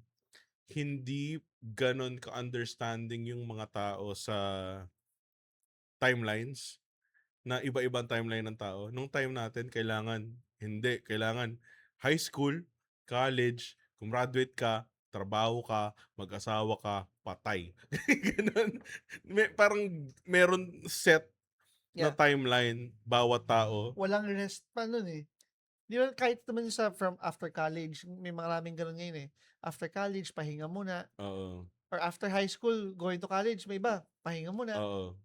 hindi gano'n ka-understanding yung mga tao sa timelines, na iba-ibang timeline ng tao. Nung time natin kailangan hindi, kailangan high school, college, gumraduate ka, trabaho ka, mag-asawa ka, patay. Gano'n. Parang meron set na Yeah. timeline bawat tao. Walang rest pa nun, eh. 'Di ba kahit naman sa from after college, may maraming gano'n ngayon, eh. After college, pahinga muna, Oo, or after high school, going to college, may iba, pahinga muna. oo.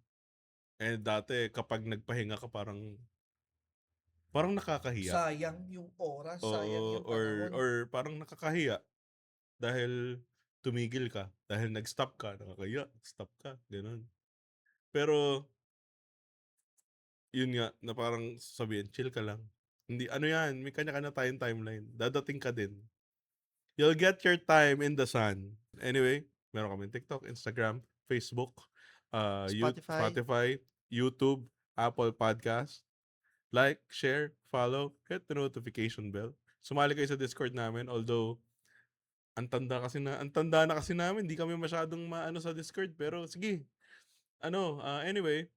Eh, dati kapag nagpahinga ka parang nakakahiya. Sayang yung oras, sayang Oo, yung panahon. or parang nakakahiya dahil tumigil ka, dahil nag-stop ka, nakakahiya, stop ka, gano'n. Pero yun nga, na parang sasabihin, chill ka lang. Hindi, ano yan, may kanya-kanya tayong timeline. Dadating ka din. You'll get your time in the sun. Anyway, meron kami TikTok, Instagram, Facebook, Spotify. Spotify, YouTube, Apple Podcast. Like, share, follow, hit the notification bell. Sumali kayo sa Discord namin, although ang tanda na kasi namin, hindi kami masyadong maano sa Discord, pero sige. Anyway,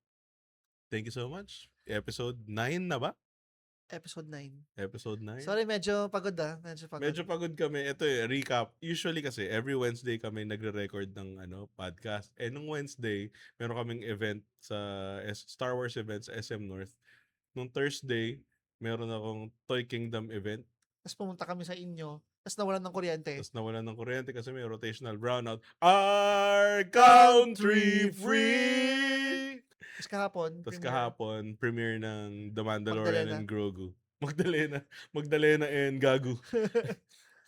thank you so much. Episode 9 na ba? Episode 9. Episode 9. Sorry, medyo pagod, medyo pagod. Medyo pagod kami. Ito recap. Usually kasi, every Wednesday kami nagre-record ng podcast. Nung Wednesday, meron kaming event sa Star Wars event sa SM North. Nung Thursday, meron akong Toy Kingdom event. Tapos pumunta kami sa inyo, tapos nawalan ng kuryente. Tapos nawalan ng kuryente kasi may rotational brownout. Our country free! Tapos kahapon, premiere ng The Mandalorian Magdalena. and Grogu. Magdalena and Gagu.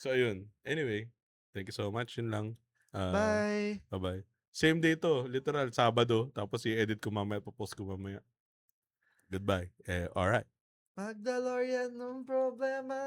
So, ayun. Anyway, thank you so much. Yun lang. Bye! Bye-bye. Same day to, literal, Sabado. Tapos i-edit ko mamaya, post ko mamaya. Goodbye. Alright. Magdalorian ng problema.